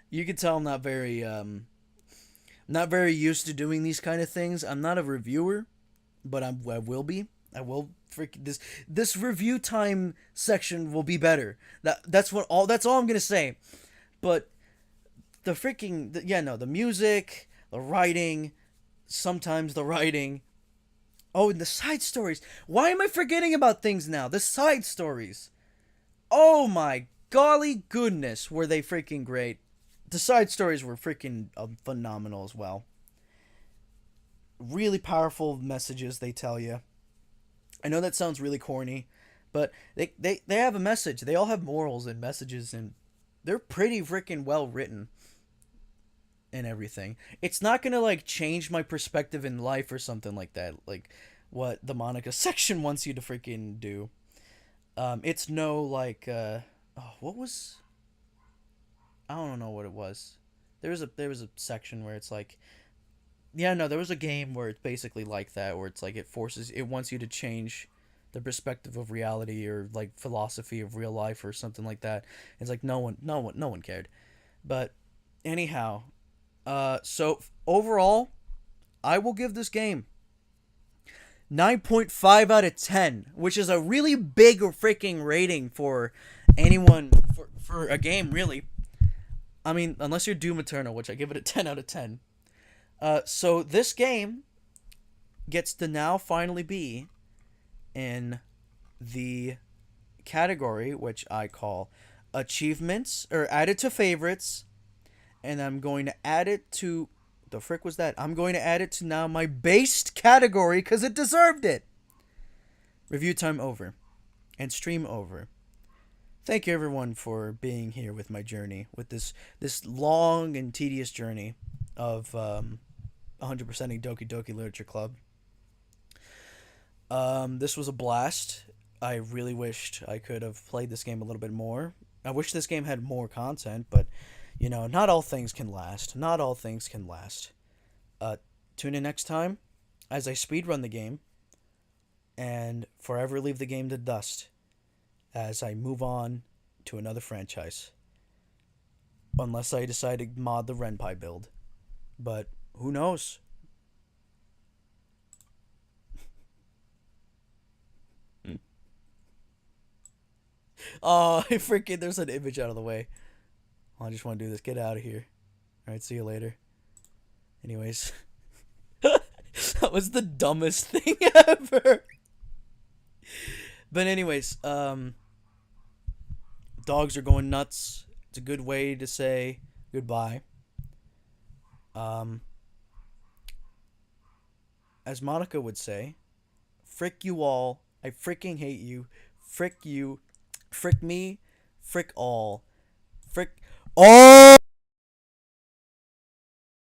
you can tell I'm not very used to doing these kind of things. I'm not a reviewer, but I will be. I will this review time section will be better. That's all I'm gonna say. But the freaking the music, the writing, sometimes the writing. Oh, and the side stories. Why am I forgetting about things now? The side stories. Oh my golly goodness, were they freaking great. The side stories were freaking phenomenal as well. Really powerful messages they tell you. I know that sounds really corny, but they have a message. They all have morals and messages, and they're pretty freaking well written and everything. It's not gonna like change my perspective in life or something like that, like what the Monica section wants you to freaking do. It's no like what was, I don't know what it was. There was a section where it's like, yeah, no, there was a game where it's basically like that, where it's like it wants you to change the perspective of reality, or like philosophy of real life or something like that. It's like no one cared. But anyhow, so overall, I will give this game 9.5 out of 10, which is a really big freaking rating for anyone for a game, really. I mean, unless you're Doom Eternal, which I give it a 10 out of 10. So this game gets to now finally be in the category, which I call achievements, or add it to favorites, and I'm going to add it to. The frick was that? I'm going to add it to now my based category because it deserved it. Review time over. And stream over. Thank you everyone for being here with my journey, with this long and tedious journey of 100%ing Doki Doki Literature Club. This was a blast. I really wished I could have played this game a little bit more. I wish this game had more content, but you know, not all things can last. Not all things can last. Tune in next time as I speedrun the game and forever leave the game to dust as I move on to another franchise. Unless I decide to mod the Renpai build. But who knows? Oh, freaking, there's an image out of the way. I just want to do this. Get out of here. Alright, see you later. Anyways. That was the dumbest thing ever. But anyways, dogs are going nuts. It's a good way to say goodbye. As Monica would say, frick you all. I freaking hate you. Frick you. Frick me. Frick all. Frick all.